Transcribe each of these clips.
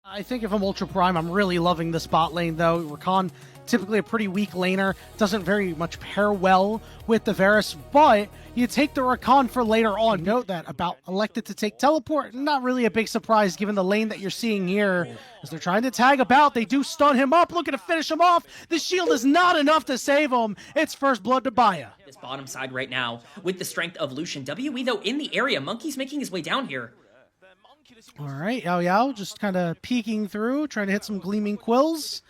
I think if I'm Ultra Prime, I'm really loving this bot lane, though. Rakan, typically a pretty weak laner, doesn't very much pair well with the Varus, but you take the Rakan for later on. Note that about elected to take teleport, not really a big surprise given the lane that you're seeing here. As they're trying to tag about, they do stun him up, looking to finish him off. The shield is not enough to save him. It's first blood to Baya. This bottom side right now, with the strength of Lucian. WE, though, in the area. Monkey's making his way down here. All right, Yao Yao just kind of peeking through, trying to hit some gleaming quills.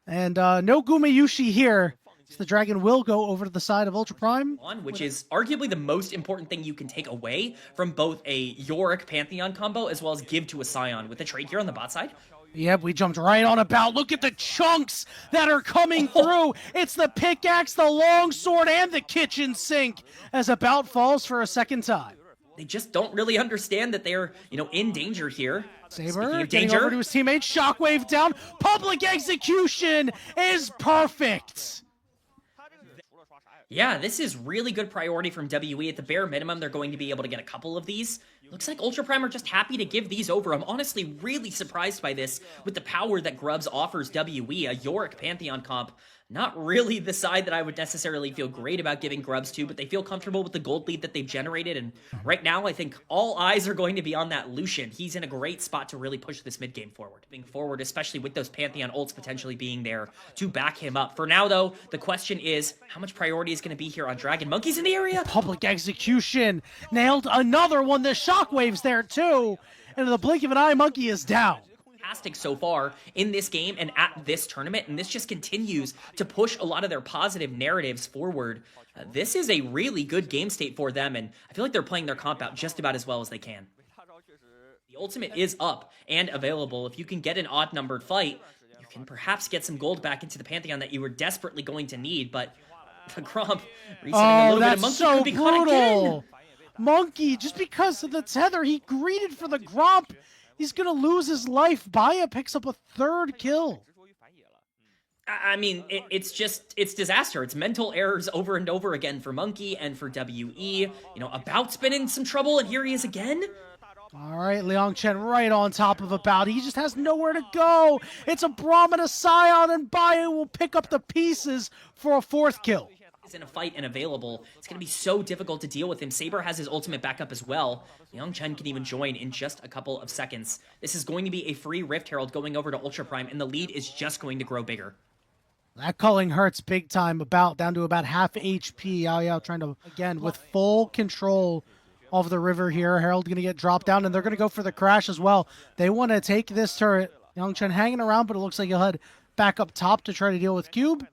And no Gumayushi here. So the dragon will go over to the side of Ultra Prime. Which is arguably the most important thing you can take away from both a Yorick Pantheon combo as well as give to a Scion with the trade here on the bot side. Yep, we jumped right on about. Look at the chunks that are coming through. It's the pickaxe, the longsword, and the kitchen sink as about falls for a second time. They just don't really understand that they're, in danger here. Saber getting over to his teammate. Shockwave down. Public execution is perfect. Yeah, this is really good priority from WE. At the bare minimum, they're going to be able to get a couple of these. Looks like Ultra Prime are just happy to give these over. I'm honestly really surprised by this with the power that Grubs offers WE, a Yorick Pantheon comp. Not really the side that I would necessarily feel great about giving Grubs to, but they feel comfortable with the gold lead that they've generated, and right now I think all eyes are going to be on that Lucian. He's in a great spot to really push this mid game forward. Moving forward, especially with those Pantheon ults potentially being there to back him up. For now, though, the question is, how much priority is going to be here on Dragon? Monkey's in the area! Public execution! Nailed another one, the Shockwave's there too! And in the blink of an eye, Monkey is down. Fantastic so far in this game and at this tournament, and this just continues to push a lot of their positive narratives forward. This is a really good game state for them, and I feel like they're playing their comp out just about as well as they can. The ultimate is up and available. If you can get an odd-numbered fight, you can perhaps get some gold back into the Pantheon that you were desperately going to need, but the Grump resetting a little bit of Monkey so could be caught again. Monkey, just because of the tether, he greeted for the Grump. He's going to lose his life. Baya picks up a third kill. I mean, it's disaster. It's mental errors over and over again for Monkey and for WE. About's been in some trouble, and here he is again. All right, Liang Chen right on top of About. He just has nowhere to go. It's a Brahmana Scion, and Baya will pick up the pieces for a fourth kill. In a fight and available, it's going to be so difficult to deal with him. Saber has his ultimate backup as well. Liang Chen can even join in just a couple of seconds. This is going to be a free Rift Herald going over to Ultra Prime, and the lead is just going to grow bigger. That culling hurts big time. About down to about half HP. Yao Yao trying to, again, with full control of the river here. Herald going to get dropped down, and they're going to go for the crash as well. They want to take this turret. Liang Chen hanging around, but it looks like he'll head back up top to try to deal with Cube.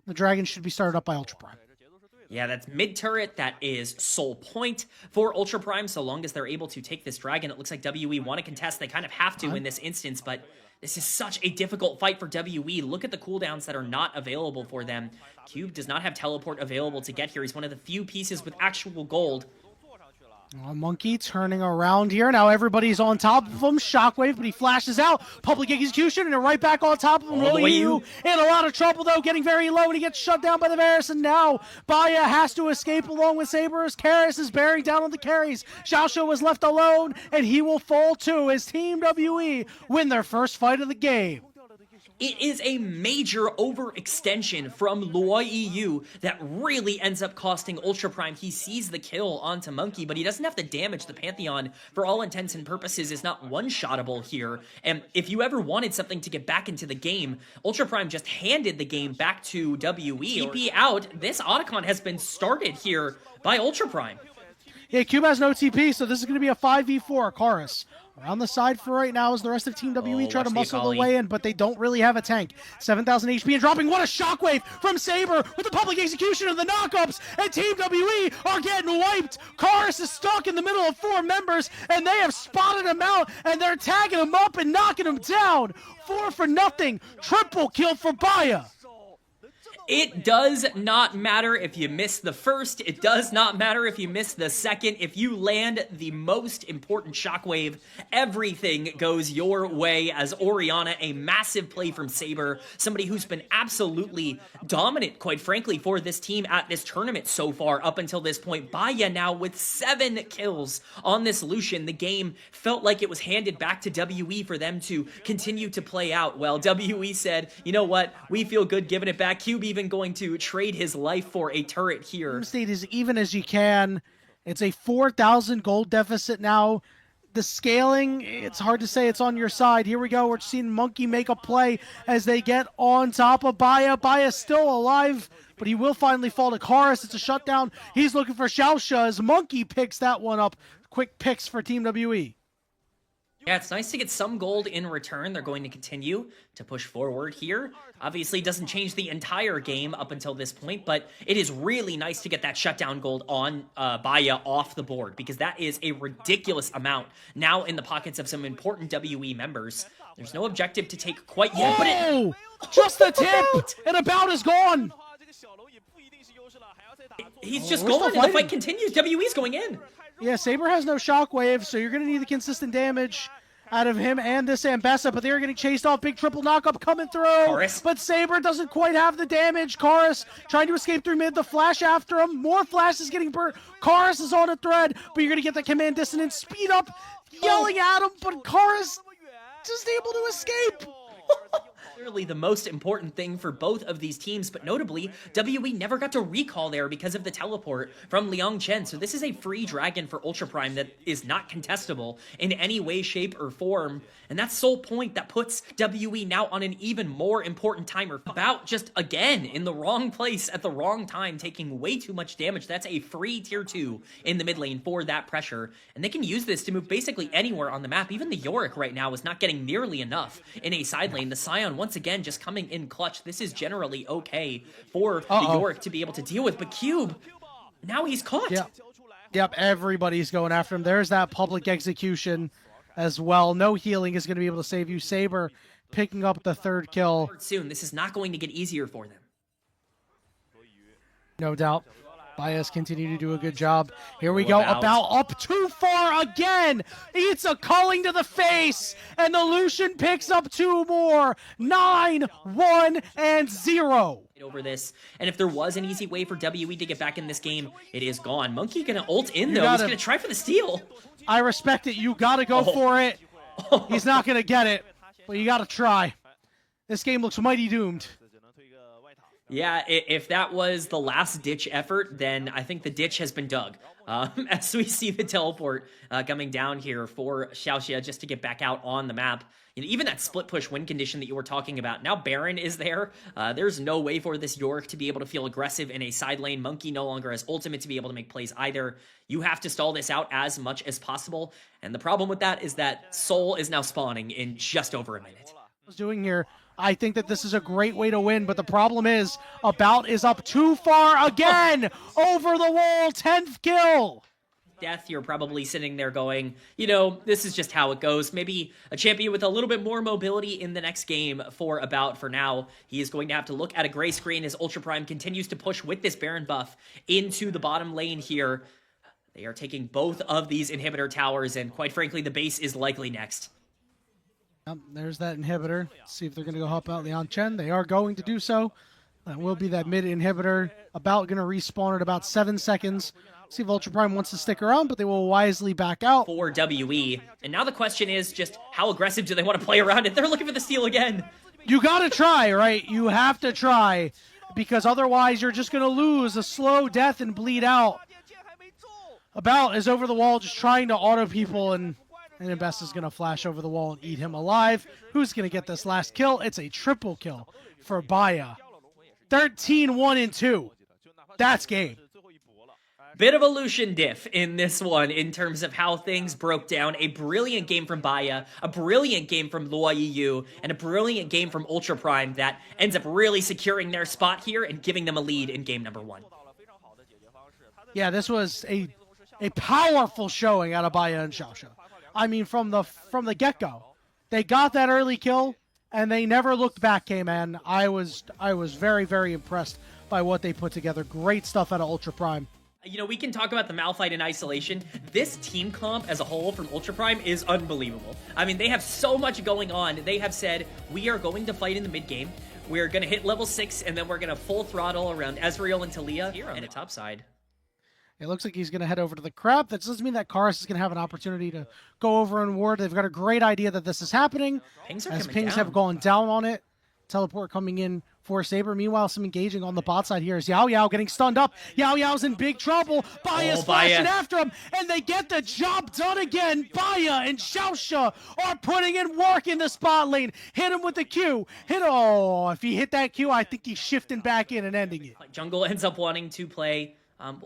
The dragon should be started up by Ultra Prime. Yeah, that's mid-turret. That is sole point for Ultra Prime. So long as they're able to take this dragon, it looks like WE want to contest. They kind of have to in this instance, but this is such a difficult fight for WE. Look at the cooldowns that are not available for them. Cube does not have teleport available to get here. He's one of the few pieces with actual gold. Monkey turning around here. Now everybody's on top of him. Shockwave, but he flashes out. Public execution, and they're right back on top of him. Ryu in a lot of trouble, though, getting very low, and he gets shut down by the Varus. And now Baya has to escape along with Saber as Karis is bearing down on the carries. Xiaoshu was left alone, and he will fall too as Team WE win their first fight of the game. It is a major overextension from Luo EU that really ends up costing Ultra Prime. He sees the kill onto Monkey, but he doesn't have to damage the Pantheon. For all intents and purposes, is not one-shottable here. And if you ever wanted something to get back into the game, Ultra Prime just handed the game back to WE. TP out, this Otacon has been started here by Ultra Prime. Yeah, Cube has no TP, so this is going to be a 5v4. Karis around the side for right now as the rest of Team WE try to muscle their way in, but they don't really have a tank. 7,000 HP and dropping. What a shockwave from Saber with the public execution of the knockups, and Team WE are getting wiped. Karis is stuck in the middle of 4 members, and they have spotted him out, and they're tagging him up and knocking him down. 4 for nothing. Triple kill for Baya. It does not matter if you miss the first. It does not matter if you miss the second. If you land the most important shockwave, everything goes your way as Orianna, a massive play from Saber, somebody who's been absolutely dominant, quite frankly, for this team at this tournament so far up until this point. Baya now with 7 kills on this Lucian. The game felt like it was handed back to WE for them to continue to play out. Well, WE said, you know what, we feel good giving it back. Cube even going to trade his life for a turret here. State as even as you can. It's a 4,000 gold deficit now. The scaling, it's hard to say it's on your side. Here we go. We're seeing Monkey make a play as they get on top of Baya. Baya's still alive, but he will finally fall to Karis. It's a shutdown. He's looking for Xiaoxia as Monkey picks that one up. Quick picks for Team WE. Yeah, it's nice to get some gold in return. They're going to continue to push forward here. Obviously, doesn't change the entire game up until this point, but it is really nice to get that shutdown gold on Baya off the board, because that is a ridiculous amount now in the pockets of some important WE members. There's no objective to take quite yet, but it... Just the tip, and About is gone. He's just going, and the fight continues. WE's going in. Yeah, Saber has no shockwave, so you're going to need the consistent damage out of him and this Ambessa, but they're getting chased off. Big triple knockup coming through. Karis. But Saber doesn't quite have the damage. Karis trying to escape through mid. The flash after him. More flashes getting burnt. Karis is on a thread, but you're going to get the command dissonance. Speed up, yelling at him, but Karis just able to escape. Clearly the most important thing for both of these teams, but notably, WE never got to recall there because of the teleport from Liang Chen, so this is a free dragon for Ultra Prime that is not contestable in any way, shape, or form, and that's sole point that puts WE now on an even more important timer. About just, again, in the wrong place at the wrong time, taking way too much damage. That's a free tier 2 in the mid lane for that pressure, and they can use this to move basically anywhere on the map. Even the Yorick right now is not getting nearly enough in a side lane. The Scion, once again, just coming in clutch. This is generally okay for the Yorick to be able to deal with, but Cube, now he's caught. Yep, everybody's going after him. There's that public execution as well. No healing is going to be able to save you. Saber picking up the 3rd kill. Soon, this is not going to get easier for them. No doubt. Bias continue to do a good job. Here we go. About up too far again. It's a calling to the face, and the Lucian picks up 2 more. 9, 1, and 0. Over this, and if there was an easy way for WE to get back in this game, it is gone. Monkey gonna ult in though. He's gonna try for the steal. I respect it. You gotta go for it. He's not gonna get it, but you gotta try. This game looks mighty doomed. Yeah, if that was the last ditch effort, then I think the ditch has been dug. As we see the teleport coming down here for Xiaoxia just to get back out on the map. You know, even that split push win condition that you were talking about, now Baron is there. There's no way for this Yorick to be able to feel aggressive in a side lane. Monkey no longer has ultimate to be able to make plays either. You have to stall this out as much as possible. And the problem with that is that Soul is now spawning in just over a minute. Doing here, I think that this is a great way to win, but the problem is About is up too far again. Over the wall, 10th kill. Death, you're probably sitting there going, you know, this is just how it goes. Maybe a champion with a little bit more mobility in the next game for About. For now, he is going to have to look at a gray screen as Ultra Prime continues to push with this Baron buff into the bottom lane here. They are taking both of these inhibitor towers, and quite frankly, the base is likely next. There's that inhibitor. Let's see if they're going to go help out Liang Chen. They are going to do so. That will be that mid inhibitor. About going to respawn at about 7 seconds. See if Ultra Prime wants to stick around, but they will wisely back out. For WE. And now the question is just how aggressive do they want to play around it? They're looking for the steal again. You got to try, right? You have to try, because otherwise you're just going to lose a slow death and bleed out. About is over the wall just trying to auto people, and Ambessa is going to flash over the wall and eat him alive. Who's going to get this last kill? It's a triple kill for Baya. 13, 1, and 2. That's game. Bit of a Lucian diff in this one in terms of how things broke down. A brilliant game from Baya, a brilliant game from Luo Yu, and a brilliant game from Ultra Prime that ends up really securing their spot here and giving them a lead in game number 1. Yeah, this was a powerful showing out of Baya and Xiaoxia. I mean, from the get-go. They got that early kill. and they never looked back, K-Man. I was very, very impressed by what they put together. Great stuff out of Ultra Prime. You know, we can talk about the Malphite in isolation. This team comp as a whole from Ultra Prime is unbelievable. I mean, they have so much going on. They have said, we are going to fight in the mid game. We're going to hit level 6, and then we're going to full throttle around Ezreal and Talia here on the top side. It looks like he's going to head over to the crap. That doesn't mean that Karis is going to have an opportunity to go over and ward. They've got a great idea that this is happening. Pings have gone down on it. Teleport coming in for Saber. Meanwhile, some engaging on the bot side here is Yao Yao getting stunned up. Yao Yao's in big trouble. Baya's flashing after him, and they get the job done again. Baya and Xiaosha are putting in work in the spot lane. Hit him with the Q. If he hit that Q, I think he's shifting back in and ending it. Jungle ends up wanting to play.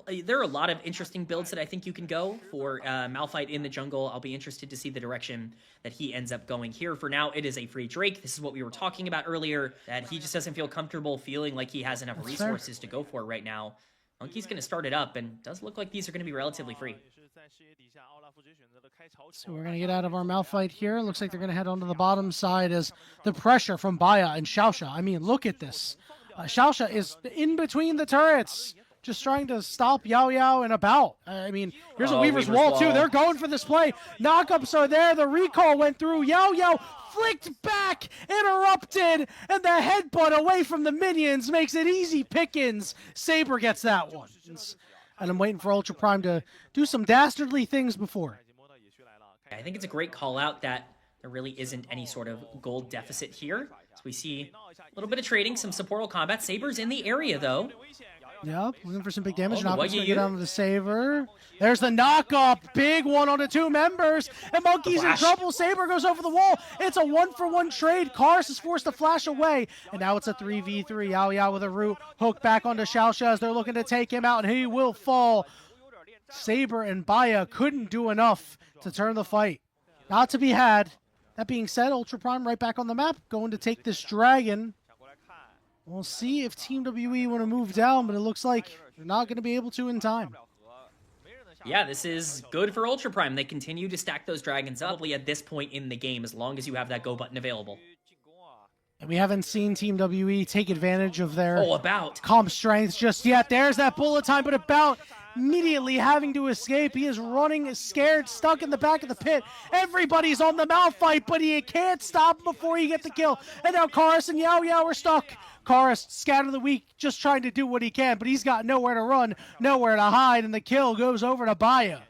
There are a lot of interesting builds that I think you can go for Malphite in the jungle. I'll be interested to see the direction that he ends up going here. For now, it is a free Drake. This is what we were talking about earlier, that he just doesn't feel comfortable feeling like he has enough resources to go for right now. Monkey's going to start it up, and does look like these are going to be relatively free. So we're going to get out of our Malphite here. Looks like they're going to head onto the bottom side as the pressure from Baya and Xiaosha. I mean, look at this. Xiaosha is in between the turrets, just trying to stop Yao Yao and about. I mean, here's a Weaver's Wall, too. They're going for this play. Knockups are there. The recall went through. Yao Yao flicked back, interrupted, and the headbutt away from the minions makes it easy pickings. Saber gets that one. And I'm waiting for Ultra Prime to do some dastardly things before. I think it's a great call out that there really isn't any sort of gold deficit here. So we see a little bit of trading, some supportal combat. Saber's in the area, though. Yep, looking for some big damage. Knockup's going to get onto the Saber. There's the knockup. Big one on the two members. And Monkey's in trouble. Saber goes over the wall. It's a 1-for-1 trade. Karis is forced to flash away. And now it's a 3v3. Yao Yao with a root. Hook back onto Xiaosha as they're looking to take him out. And he will fall. Saber and Baya couldn't do enough to turn the fight. Not to be had. That being said, Ultra Prime right back on the map. Going to take this dragon. We'll see if Team WE want to move down, but it looks like they're not going to be able to in time. Yeah, this is good for Ultra Prime. They continue to stack those dragons up probably at this point in the game, as long as you have that go button available. And we haven't seen Team WE take advantage of their About comp strength just yet. There's that bullet time, but About immediately having to escape. He is running scared, stuck in the back of the pit. Everybody's on the Malphite, but he can't stop him before he gets the kill. And now Karis and Yao Yao are stuck. Karis, scatter the weak, just trying to do what he can, but he's got nowhere to run, nowhere to hide, and the kill goes over to Baya.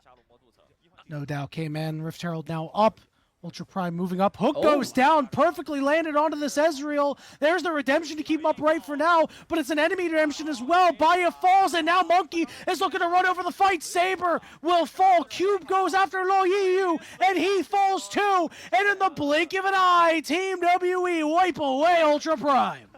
No doubt, K-Man. Rift Herald now up. Ultra Prime moving up. Hook goes down, perfectly landed onto this Ezreal. There's the redemption to keep him upright for now, but it's an enemy redemption as well. Baya falls, and now Monkey is looking to run over the fight. Saber will fall. Cube goes after Lo Yiyu, and he falls too. And in the blink of an eye, Team WE wipe away Ultra Prime.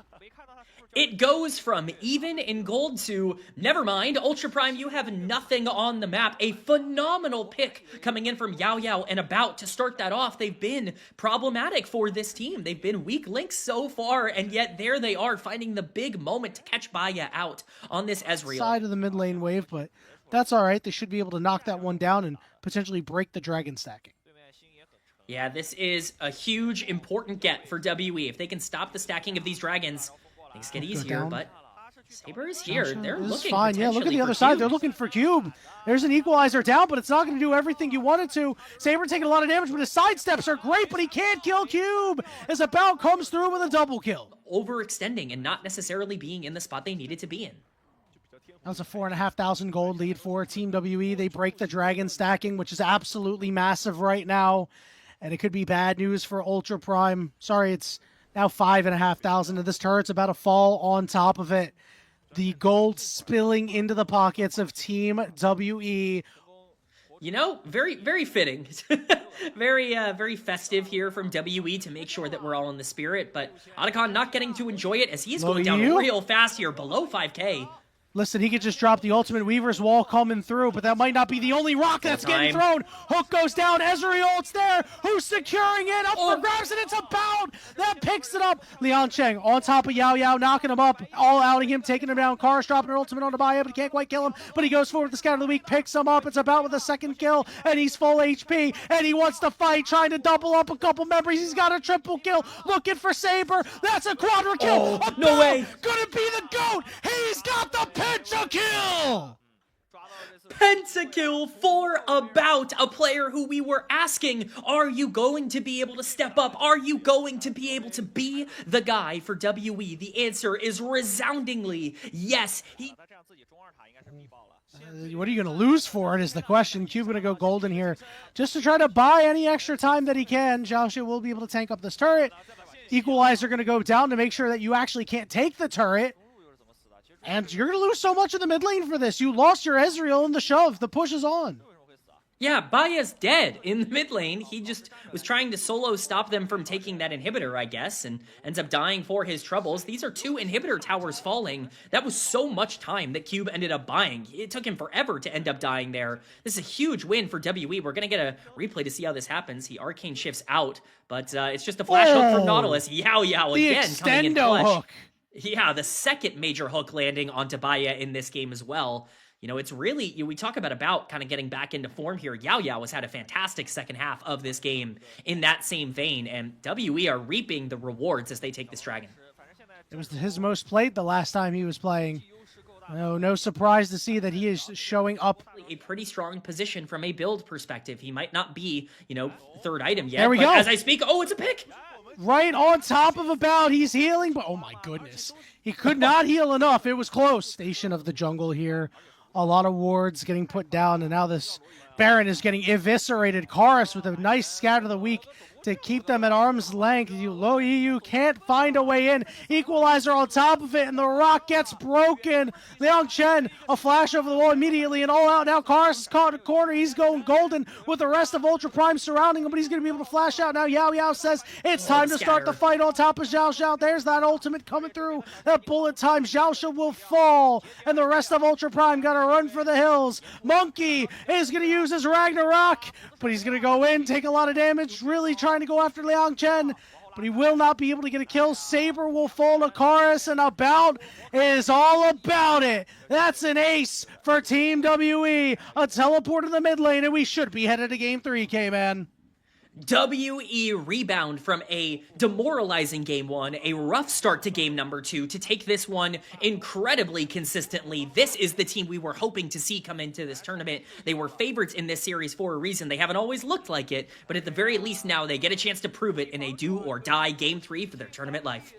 It goes from even in gold to, never mind, Ultra Prime, you have nothing on the map. A phenomenal pick coming in from Yao Yao and About to start that off. They've been problematic for this team. They've been weak links so far, and yet there they are finding the big moment to catch Baya out on this Ezreal. Side of the mid lane wave, but that's all right. They should be able to knock that one down and potentially break the dragon stacking. Yeah, this is a huge, important get for WE. If they can stop the stacking of these dragons, things get easier, but Saber is here. They're looking fine. Yeah, look at the other side. They're looking for Cube. There's an equalizer down, but it's not going to do everything you want it to. Saber taking a lot of damage, but his sidesteps are great, but he can't kill Cube as About comes through with a double kill. Overextending and not necessarily being in the spot they needed to be in. That's a 4,500 gold lead for Team WE. They break the dragon stacking, which is absolutely massive right now, and it could be bad news for Ultra Prime. Sorry, it's now 5,500, and this turret's about to fall on top of it. The gold spilling into the pockets of Team WE. You know, very, very fitting. very festive here from WE to make sure that we're all in the spirit, but Otacon not getting to enjoy it as he's going down real fast here, below 5K. Listen, he could just drop the ultimate. Weaver's wall coming through, but that might not be the only rock that's getting thrown. Hook goes down. Ezreal, it's there. Who's securing it? Up for grabs, and it's about. That picks it up. Liang Cheng on top of Yao Yao, knocking him up, all outing him, taking him down. Kara's dropping an ultimate on Demacia, but he can't quite kill him. But he goes forward with the scout of the week, picks him up. It's about with a second kill, and he's full HP, and he wants to fight, trying to double up a couple members. He's got a triple kill, looking for Saber. That's a quadra kill. No way. Gonna be the GOAT. He's got the pentakill. Pentakill for About, a player who we were asking, are you going to be able to step up? Are you going to be able to be the guy for WE? The answer is resoundingly yes. What are you going to lose for it is the question. Cube going to go golden here just to try to buy any extra time that he can. Xiaoxia will be able to tank up this turret. Equalizer going to go down to make sure that you actually can't take the turret. And you're going to lose so much of the mid lane for this. You lost your Ezreal in the shove. The push is on. Yeah, Baya's dead in the mid lane. He just was trying to solo stop them from taking that inhibitor, I guess, and ends up dying for his troubles. These are 2 inhibitor towers falling. That was so much time that Cube ended up buying. It took him forever to end up dying there. This is a huge win for WE. We're going to get a replay to see how this happens. He arcane shifts out, but it's just a flash hook from Nautilus. Yao Yao again coming in clutch. Hook. Yeah, the second major hook landing onto Baya in this game as well. You know, it's really, we talk about kind of getting back into form here. Yao Yao has had a fantastic second half of this game in that same vein, and WE are reaping the rewards as they take this dragon. It was his most played the last time he was playing. No surprise to see that he is showing up. A pretty strong position from a build perspective. He might not be, third item yet. There we go. As I speak, it's a pick. Right on top of About, he's healing, but oh my goodness. He could not heal enough. It was close. Station of the jungle here. A lot of wards getting put down, and now this Baron is getting eviscerated. Chorus with a nice scatter of the week to keep them at arm's length. Low EU can't find a way in. Equalizer on top of it, and the rock gets broken. Liang Chen, a flash over the wall immediately, and all out. Now Chorus is caught in a corner. He's going golden with the rest of Ultra Prime surrounding him, but he's going to be able to flash out. Now Yao Yao says it's time to start the fight on top of Xiaoxia. There's that ultimate coming through. That bullet time. Xiaoxia will fall, and the rest of Ultra Prime got to run for the hills. Monkey is going to use his Ragnarok, but he's going to go in, take a lot of damage, really trying to go after Liang Chen, but he will not be able to get a kill. Saber will fall to Chorus, and About is all about it. That's an ace for Team WE. A teleport to the mid lane, and we should be headed to Game 3, K-Man. WE rebound from a demoralizing game 1, a rough start to game number 2, to take this one incredibly consistently. This is the team we were hoping to see come into this tournament. They were favorites in this series for a reason. They haven't always looked like it, but at the very least now they get a chance to prove it in a do-or-die game 3 for their tournament life.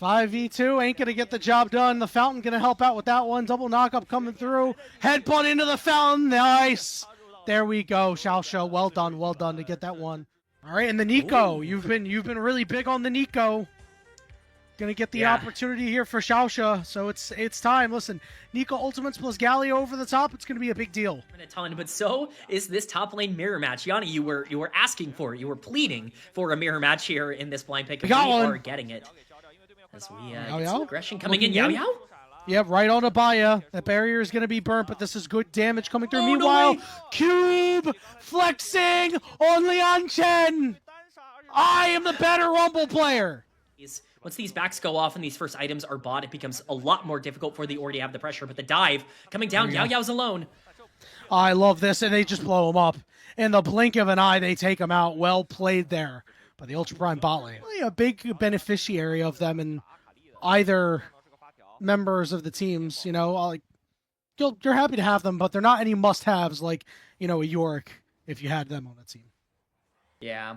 5v2 ain't going to get the job done. The Fountain going to help out with that one. Double knockup coming through. Headbutt into the Fountain. Nice. There we go, Xiaoxia. Well done to get that one. All right, and the Nico. You've been really big on the Nico. Gonna get the opportunity here for Xiaoxia, so it's time. Listen, Nico Ultimates plus Galio over the top. It's gonna be a big deal. A ton, but so is this top lane mirror match. Yanni, you were asking for it. You were pleading for a mirror match here in this blind pick. We are getting it. As we get some aggression coming in. Yao Yao. Yep, right on Abaya. That barrier is going to be burnt, but this is good damage coming through. Meanwhile, no Cube flexing on Liang Chen. I am the better Rumble player. Once these backs go off and these first items are bought, it becomes a lot more difficult for the Ori to have the pressure. But the dive coming down, Yao Yao's alone. I love this, and they just blow him up. In the blink of an eye, they take him out. Well played there by the Ultra Prime bot lane. Really a big beneficiary of them in either members of the teams, like you're happy to have them, but they're not any must-haves like, a Yorick if you had them on the team. Yeah.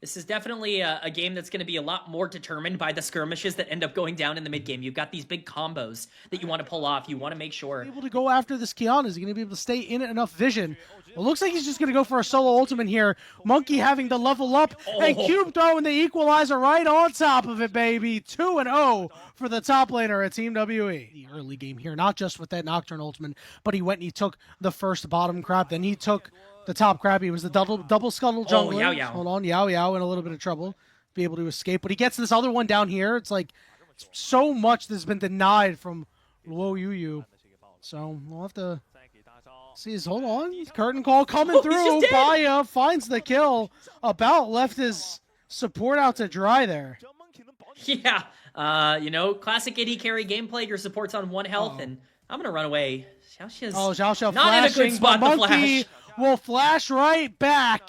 This is definitely a game that's going to be a lot more determined by the skirmishes that end up going down in the mid game. You've got these big combos that you want to pull off. You want to make sure. Able to go after this Kiana. Is he going to be able to stay in enough vision? Well, looks like he's just going to go for a solo ultimate here. Monkey having to level up, and Cube throwing the equalizer right on top of it, baby. 2-0 for the top laner at Team WE. The early game here, not just with that Nocturne ultimate, but he went and he took the first bottom crab, then he took the top crab. He was the double scuttle jungler. Yao Yao. Hold on, Yao Yao in a little bit of trouble. Be able to escape, but he gets this other one down here. It's like so much that's been denied from Luo Yu. So we'll have to see his, hold on, curtain call coming through. Baya finds the kill. About left his support out to dry there. Yeah, classic AD carry gameplay. Your support's on 1 health, and I'm gonna run away. Xiaoxia's Xiaoxia not in a good flashing, spot but to Monkey flash. will flash right back.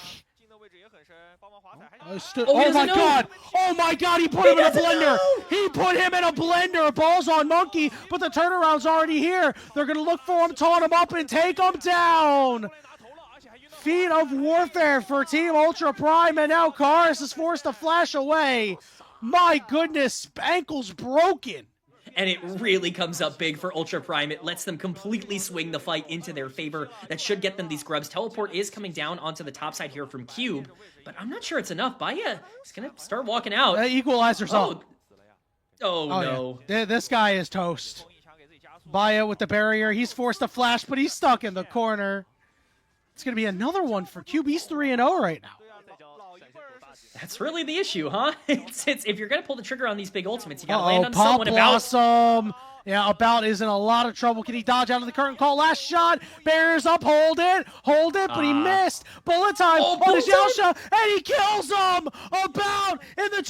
Oh my god! Oh my god! He put him in a blender. He put him in a blender. Ball's on Monkey, but the turnaround's already here. They're gonna look for him, taunt him up, and take him down. Feat of warfare for Team Ultra Prime, and now Karis is forced to flash away. My goodness, ankle's broken. And it really comes up big for Ultra Prime. It lets them completely swing the fight into their favor. That should get them these grubs. Teleport is coming down onto the top side here from Cube, but I'm not sure it's enough. Baya is going to start walking out. Equalizer's up. Oh no. Yeah. This guy is toast. Baya with the barrier. He's forced to flash, but he's stuck in the corner. It's going to be another one for Cube. He's 3-0 right now. That's really the issue, huh? It's if you're gonna pull the trigger on these big ultimates, you gotta land on someone. Blossom. Yeah, About is in a lot of trouble. Can he dodge out of the curtain call? Last shot. Barriers up. Hold it, but he missed. Bullet time on the Xiaoxia, and he kills him. About in the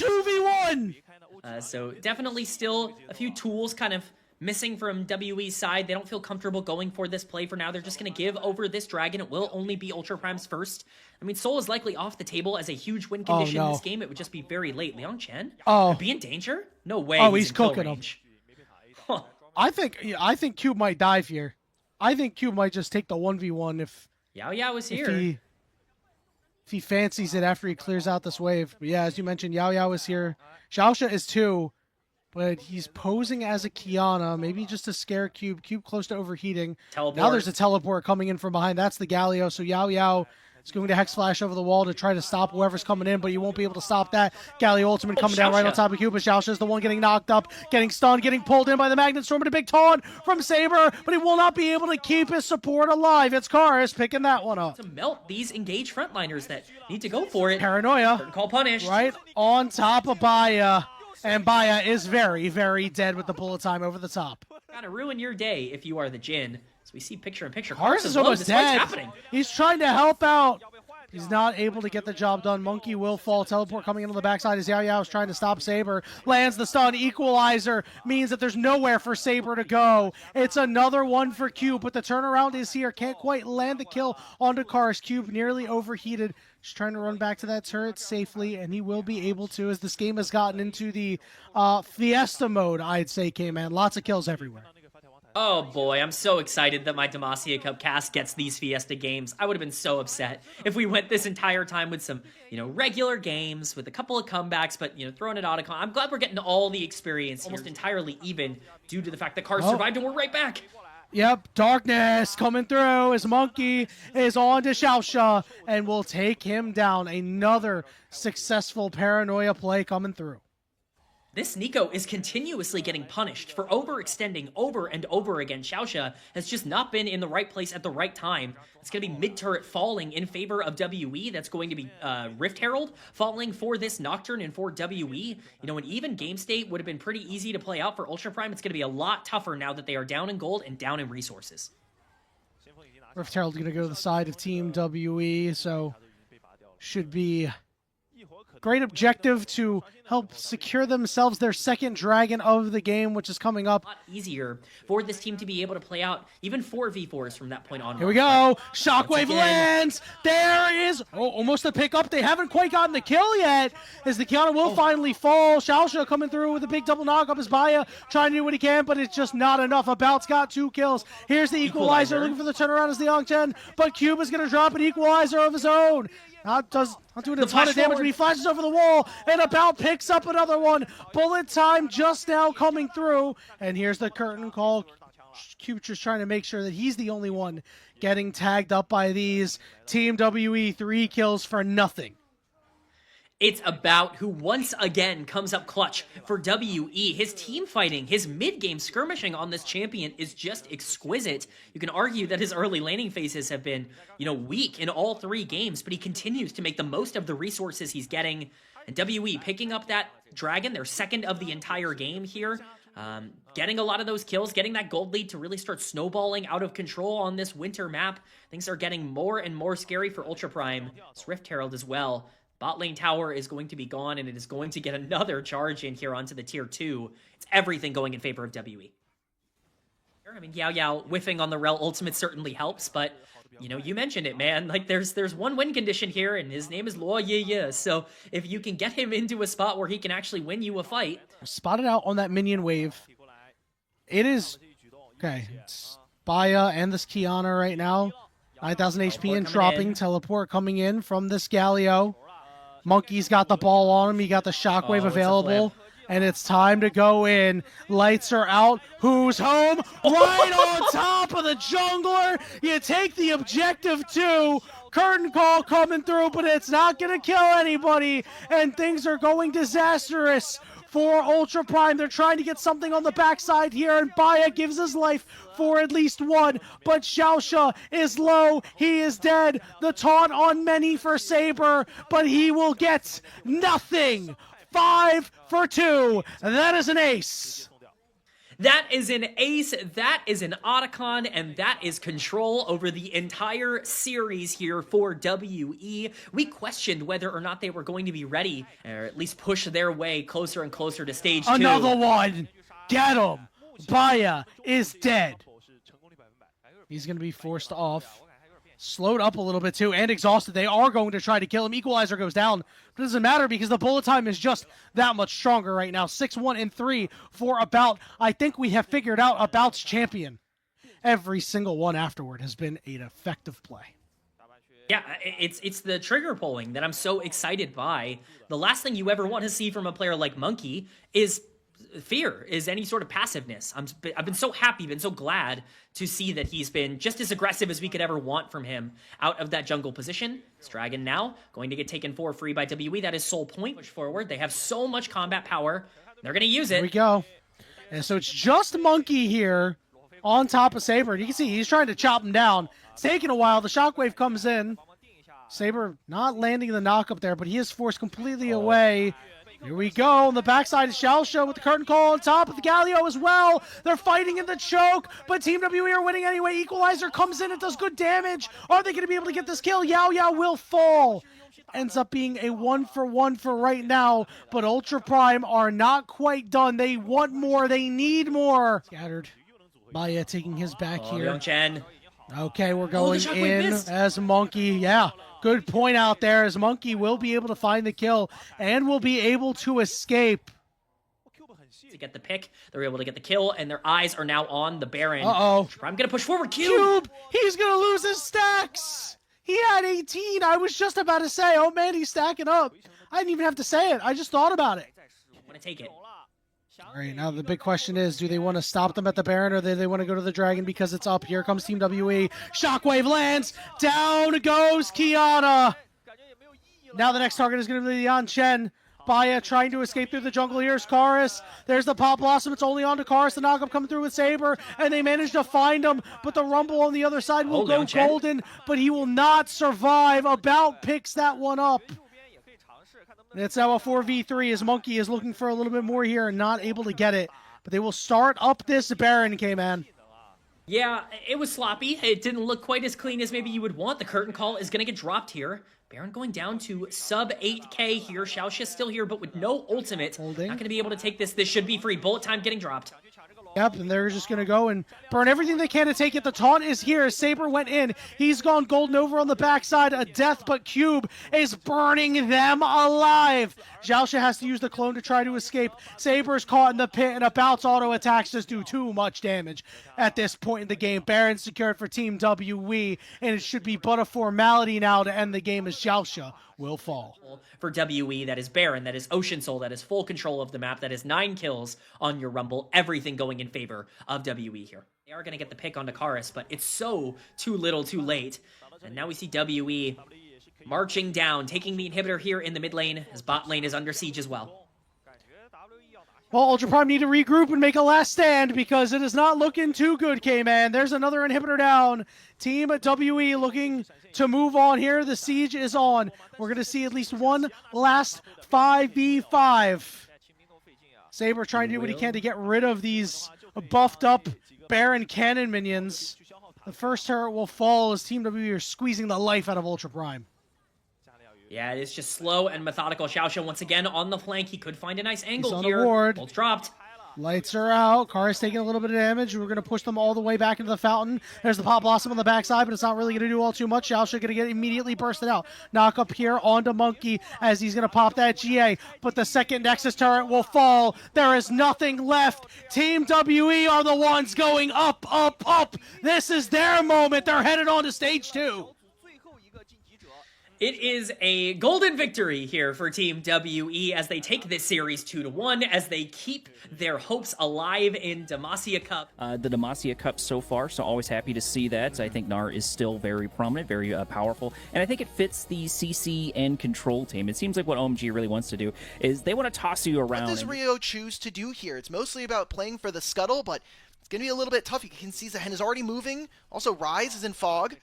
2v1. So definitely still a few tools kind of missing from WE's side. They don't feel comfortable going for this play for now. They're just going to give over this dragon. It will only be Ultra Prime's first. I mean, Soul is likely off the table as a huge win condition in this game. It would just be very late. Liang Chen? Could be in danger? No way. He's cooking him. Huh. I think Cube might dive here. I think Cube might just take the 1v1 if Yao Yao is here. If he fancies it after he clears out this wave. But yeah, as you mentioned, Yao Yao is here. Xiaoxia is 2. But he's posing as a Kiana, maybe just to scare Cube. Cube close to overheating. Teleport. Now there's a teleport coming in from behind. That's the Galio. So Yao Yao is going to Hex Flash over the wall to try to stop whoever's coming in, but you won't be able to stop that. Galio Ultimate coming down right on top of Cube. But Xiaoxia is the one getting knocked up, getting stunned, getting pulled in by the Magnet Storm, and a big taunt from Saber, but he will not be able to keep his support alive. It's Karis picking that one up. To melt these engaged frontliners that need to go for it. Paranoia. Curtain call punished. Right on top of Baya. And Baya is very, very dead with the bullet time over the top. Gotta ruin your day if you are the Jin. So we see picture-in-picture. Karis is almost dead. He's trying to help out. He's not able to get the job done. Monkey will fall. Teleport coming into the backside as Yao Yao is trying to stop Saber. Lands the stun. Equalizer means that there's nowhere for Saber to go. It's another one for Cube, but the turnaround is here. Can't quite land the kill onto Karis. Cube nearly overheated. Just trying to run back to that turret safely, and he will be able to as this game has gotten into the Fiesta mode, I'd say, K-Man. Lots of kills everywhere. Oh boy, I'm so excited that my Demacia Cup cast gets these Fiesta games. I would have been so upset if we went this entire time with some, regular games with a couple of comebacks, but, throwing it out of I'm glad we're getting all the experience almost entirely even due to the fact that Cars survived and we're right back. Yep, darkness coming through as Monkey is on to Xiaoxia and will take him down. Another successful Paranoia play coming through. This Nico is continuously getting punished for overextending over and over again. Xiaoxia has just not been in the right place at the right time. It's going to be mid-turret falling in favor of WE. That's going to be Rift Herald falling for this Nocturne and for WE. An even game state would have been pretty easy to play out for Ultra Prime. It's going to be a lot tougher now that they are down in gold and down in resources. Rift Herald's going to go to the side of Team WE, so should be great objective to help secure themselves their second dragon of the game, which is coming up. A lot easier for this team to be able to play out even 4v4s from that point on. Here we go. Shockwave lands. There is almost a pickup. They haven't quite gotten the kill yet as the Kiana will finally fall. Xiaoxia coming through with a big double knock up as Baya trying to do what he can, but it's just not enough. About's got 2 kills. Here's the equalizer looking for the turnaround as the Liang Chen, but Cube is going to drop an equalizer of his own. Not doing a ton of damage, but he flashes over the wall, and About picks up another one. Bullet time just now coming through, and here's the curtain call. Cube just trying to make sure that he's the only one getting tagged up by these. Team WE 3 kills for nothing. It's About who once again comes up clutch for WE. His team fighting, his mid-game skirmishing on this champion is just exquisite. You can argue that his early laning phases have been, weak in all 3 games, but he continues to make the most of the resources he's getting. And WE picking up that dragon, their second of the entire game here. Getting a lot of those kills, getting that gold lead to really start snowballing out of control on this winter map. Things are getting more and more scary for Ultra Prime. Swift Herald as well. Bot lane tower is going to be gone, and it is going to get another charge in here onto the tier 2. It's everything going in favor of WE. I mean, Yao Yao whiffing on the Rel ultimate certainly helps, but you know, you mentioned it, man. Like, there's one win condition here, and his name is Luo Ye. So if you can get him into a spot where he can actually win you a fight. Spotted out on that minion wave. It is... Okay, it's Baya and this Kiana right now. 9,000 HP and dropping. Teleport coming in from this Galio. Monkey's got the ball on him. He got the shockwave available. And it's time to go in. Lights are out. Who's home? Right on top of the jungler. You take the objective too. Curtain call coming through, but it's not going to kill anybody. And things are going disastrous for Ultra Prime. They're trying to get something on the backside here, and Baya gives his life for at least one. But Xiaosha is low. He is dead. The taunt on many for Saber, but he will get nothing. 5 for 2. That is an ace. That is an ace, that is an Otacon, and that is control over the entire series here for WE. We questioned whether or not they were going to be ready, or at least push their way closer and closer to stage 2. Another one. Get him. Baya is dead. He's going to be forced off. Slowed up a little bit too, and exhausted. They are going to try to kill him. Equalizer goes down, but it doesn't matter because the bullet time is just that much stronger right now. 6-1 and 3 for About. I think we have figured out About's champion. Every single one afterward has been an effective play. Yeah, it's the trigger pulling that I'm so excited by. The last thing you ever want to see from a player like Monkey is fear, is any sort of passiveness. I've been so happy, been so glad to see that he's been just as aggressive as we could ever want from him out of that jungle position. This Dragon now going to get taken for free by WE. That is Soul Point. Push forward. They have so much combat power. They're going to use it. Here we go. And so it's just Monkey here on top of Saber. You can see he's trying to chop him down. It's taking a while. The shockwave comes in. Saber not landing the knock up there, but he is forced completely away. Here we go. On the backside is Xiaosha with the curtain call on top of the Galio as well. They're fighting in the choke, but Team WE are winning anyway. Equalizer comes in. It does good damage. Are they going to be able to get this kill? Yao Yao will fall. Ends up being a 1-for-1 for right now, but Ultra Prime are not quite done. They want more. They need more. Scattered. Baya taking his back here. Chen. Okay, we're going in as Monkey. Yeah. Good point out there, as Monkey will be able to find the kill and will be able to escape. To get the pick, they're able to get the kill, and their eyes are now on the Baron. Uh-oh. I'm going to push forward. Cube! He's going to lose his stacks! He had 18. I was just about to say, oh man, he's stacking up. I didn't even have to say it. I just thought about it. I'm going to take it. All right, now the big question is, do they want to stop them at the Baron, or do they want to go to the Dragon because it's up? Here comes Team WE. Shockwave lands. Down goes Kiana. Now the next target is going to be Yan Chen. Baya trying to escape through the jungle. Here's Karis. There's the Pop Blossom. It's only on to Karis. The knockup coming through with Saber, and they manage to find him, but the Rumble on the other side will go golden, but he will not survive. About picks that one up. It's now a 4v3 as Monkey is looking for a little bit more here and not able to get it. But they will start up this Baron, K-Man. Yeah, it was sloppy. It didn't look quite as clean as maybe you would want. The curtain call is going to get dropped here. Baron going down to sub 8k here. Xiaosha still here, but with no ultimate. Holding. Not going to be able to take this. This should be free. Bullet time getting dropped. Yep, and they're just going to go and burn everything they can to take it. The taunt is here. Saber went in. He's gone golden over on the backside. A death, but Cube is burning them alive. Xiaosha has to use the clone to try to escape. Saber's caught in the pit, and About's auto attacks just do too much damage at this point in the game. Baron secured for Team WE, and it should be but a formality now to end the game as Xiaosha will fall. For WE, that is Baron, that is Ocean Soul, that is full control of the map, that is 9 kills on your Rumble, everything going in favor of WE here. They are going to get the pick on Karis, but it's so too little too late. And now we see WE marching down, taking the inhibitor here in the mid lane, as bot lane is under siege as well. Well, Ultra Prime need to regroup and make a last stand because it is not looking too good, K-Man. There's another inhibitor down. Team WE looking to move on here. The siege is on. We're going to see at least one last 5v5. Saber trying to do what he can to get rid of these buffed up Baron Cannon minions. The first turret will fall as Team W are squeezing the life out of Ultra Prime. Yeah, it is just slow and methodical. Xiao once again on the flank. He could find a nice angle on here. the ward. Ult's dropped. Lights are out. Kara's taking a little bit of damage. We're going to push them all the way back into the fountain. There's the Pop Blossom on the backside, but it's not really going to do all too much. Xiaoxia going to get immediately bursted out. Knock up here onto Monkey as he's going to pop that GA, but the second Nexus turret will fall. There is nothing left. Team WE are the ones going up, up, up. This is their moment. They're headed on to stage 2. It is a golden victory here for Team WE as they take this series 2-1, as they keep their hopes alive in Demacia Cup. The Demacia Cup so far, so always happy to see that. I think Gnar is still very prominent, very powerful, and I think it fits the CC and control team. It seems like what OMG really wants to do is they want to toss you around. What does Rio choose to do here? It's mostly about playing for the scuttle, but it's going to be a little bit tough. You can see Zahen is already moving. Also, Rise is in fog.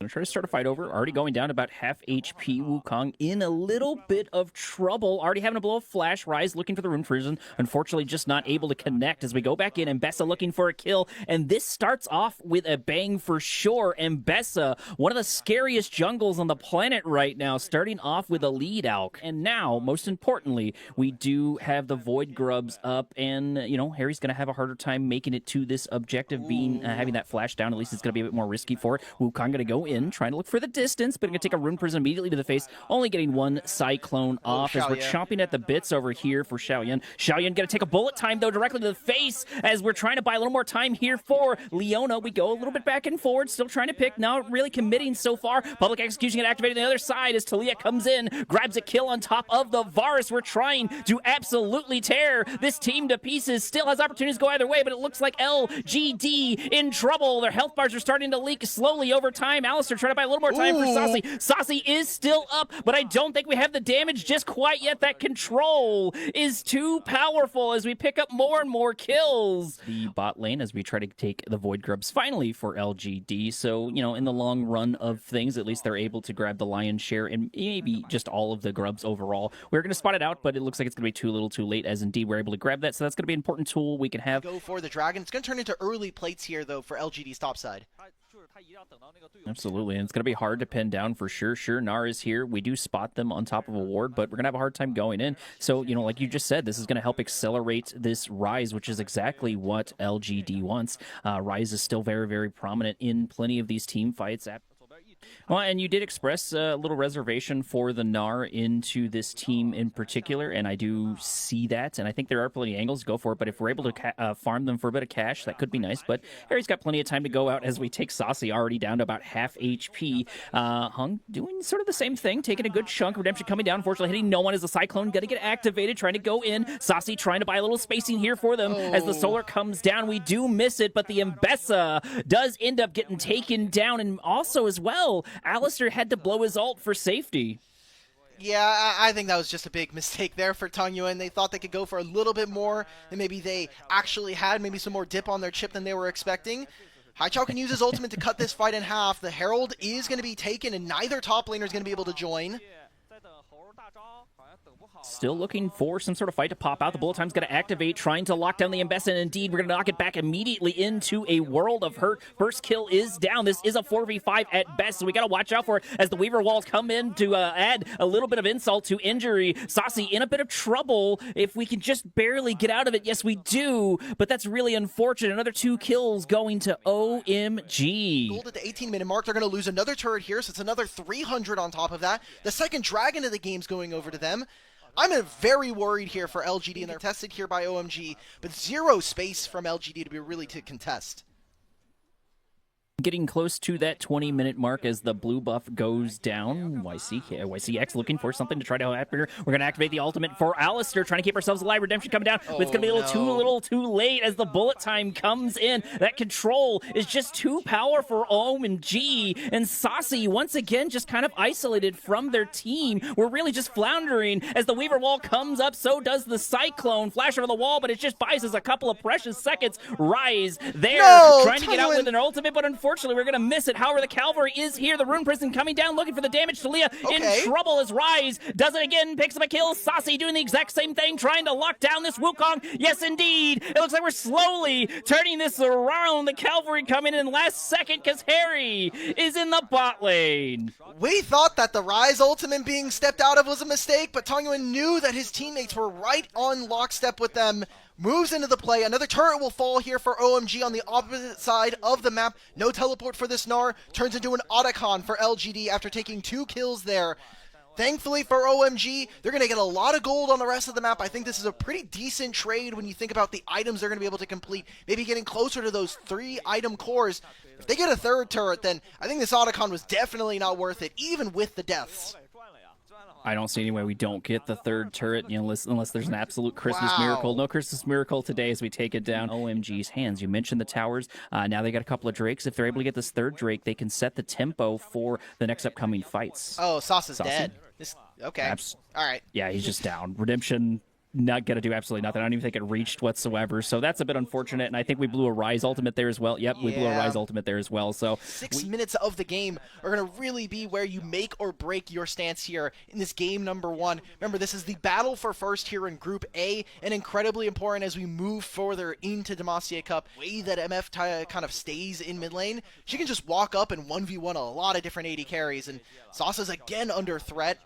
Gonna try to start a fight over. Already going down to about half HP. Wukong in a little bit of trouble. Already having to blow a flash. Rise looking for the Rune Prison. Unfortunately, just not able to connect as we go back in. And Bessa looking for a kill. And this starts off with a bang for sure. And Bessa, one of the scariest jungles on the planet right now, starting off with a lead out. And now, most importantly, we do have the Void Grubs up. And, you know, Harry's going to have a harder time making it to this objective, being having that flash down. At least it's going to be a bit more risky for it. Wukong going to go in, trying to look for the distance, but going to take a Rune Prison immediately to the face, only getting one Cyclone off as we're chomping at the bits over here for Xiaoyan. Xiaoyan going to take a bullet time, though, directly to the face as we're trying to buy a little more time here for Leona. We go a little bit back and forward, still trying to pick, not really committing so far. Public Execution get activated on the other side as Talia comes in, grabs a kill on top of the Varus. We're trying to absolutely tear this team to pieces. Still has opportunities to go either way, but it looks like LGD in trouble. Their health bars are starting to leak slowly over time. Alistair trying to buy a little more time for Saucy. Saucy is still up, but I don't think we have the damage just quite yet. That control is too powerful as we pick up more and more kills. The bot lane as we try to take the Void Grubs finally for LGD. So, you know, in the long run of things, at least they're able to grab the lion's share and maybe just all of the grubs overall. We're going to spot it out, but it looks like it's going to be too little too late, as indeed we're able to grab that. So that's going to be an important tool we can have. Go for the dragon. It's going to turn into early plates here, though, for LGD's top side. Absolutely, and it's going to be hard to pin down for sure. Sure, Gnar is here. We do spot them on top of a ward, but we're going to have a hard time going in. So, you know, like you just said, this is going to help accelerate this Rise, which is exactly what LGD wants. Rise is still very, very prominent in plenty of these team fights. Well, and you did express a little reservation for the Gnar into this team in particular, and I do see that, and I think there are plenty of angles to go for it, but if we're able to farm them for a bit of cash, that could be nice, but Harry's got plenty of time to go out as we take Saucy already down to about half HP. Hung doing sort of the same thing, taking a good chunk. Redemption coming down, unfortunately hitting no one as the Cyclone got to get activated, trying to go in. Saucy trying to buy a little spacing here for them as the Solar comes down. We do miss it, but the Mbessa does end up getting taken down, and also as well, Alistair had to blow his ult for safety. Yeah, I think that was just a big mistake there for Tang Yuan. They thought they could go for a little bit more than maybe they actually had, maybe some more dip on their chip than they were expecting. Haichao can use his ultimate to cut this fight in half. The Herald is going to be taken, and neither top laner is going to be able to join. Still looking for some sort of fight to pop out. The bullet time's going to activate, trying to lock down the Mbessa, and indeed, we're going to knock it back immediately into a world of hurt. First kill is down. This is a 4v5 at best, so we got to watch out for it as the Weaver walls come in to add a little bit of insult to injury. Saucy in a bit of trouble. If we can just barely get out of it, yes, we do, but that's really unfortunate. Another 2 kills going to OMG. Gold at the 18-minute mark. They're going to lose another turret here, so it's another 300 on top of that. The second dragon of the game's going over to them. I'm very worried here for LGD, and they're tested here by OMG, but zero space from LGD to be really to contest. Getting close to that 20-minute mark as the blue buff goes down. YCX looking for something to try to happen here. We're going to activate the ultimate for Alistair, trying to keep ourselves alive. Redemption coming down, but it's going to be a little too late as the bullet time comes in. That control is just too powerful for OMG, and Saucy once again just kind of isolated from their team. We're really just floundering as the Weaver wall comes up. So does the Cyclone. Flash over the wall, but it just buys us a couple of precious seconds. Rise there, trying to get out with an ultimate, but unfortunately unfortunately, we're going to miss it. However, the Cavalry is here. The Rune Prison coming down, looking for the damage to Leah. Okay. In trouble as Rise does it again, picks up a kill. Saucy doing the exact same thing, trying to lock down this Wukong. Yes, indeed. It looks like we're slowly turning this around. The Cavalry coming in last second because Harry is in the bot lane. We thought that the Rise ultimate being stepped out of was a mistake, but Tongyuan knew that his teammates were right on lockstep with them. Moves into the play. Another turret will fall here for OMG on the opposite side of the map. No teleport for this Gnar. Turns into an Otacon for LGD after taking 2 kills there. Thankfully for OMG, they're going to get a lot of gold on the rest of the map. I think this is a pretty decent trade when you think about the items they're going to be able to complete. Maybe getting closer to those 3 item cores. If they get a 3rd turret, then I think this Otacon was definitely not worth it, even with the deaths. I don't see any way we don't get the 3rd turret, unless there's an absolute Christmas miracle. No Christmas miracle today as we take it down. OMG's hands. You mentioned the towers. Now they got a couple of Drakes. If they're able to get this 3rd Drake, they can set the tempo for the next upcoming fights. Oh, Sauce is dead. Okay. All right. Yeah, he's just down. Redemption, not going to do absolutely nothing. I don't even think it reached whatsoever. So that's a bit unfortunate, and I think we blew a Rise ultimate there as well. Yep, we blew a Rise ultimate there as well. So 6 minutes of the game are going to really be where you make or break your stance here in this game number 1. Remember, this is the battle for first here in Group A, and incredibly important as we move further into Demacia Cup. The way that MF kind of stays in mid lane, she can just walk up and 1v1 a lot of different AD carries, and Sasa's again under threat.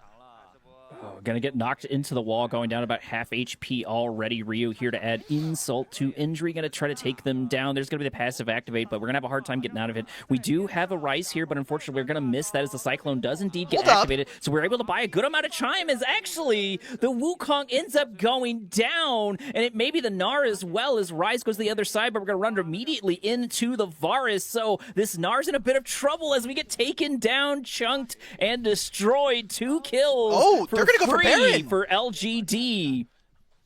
Gonna get knocked into the wall, going down about half HP already. Ryu here to add insult to injury, gonna try to take them down. There's gonna be the passive activate, but we're gonna have a hard time getting out of it. We do have a Rise here, but unfortunately we're gonna miss that as the Cyclone does indeed get activated. So we're able to buy a good amount of chime as actually the Wukong ends up going down, and it may be the Gnar as well as Rise goes to the other side, but we're gonna run immediately into the Varus. So this Gnar's in a bit of trouble as we get taken down, chunked, and destroyed. 2 kills. Oh, they're gonna go for Baron for LGD.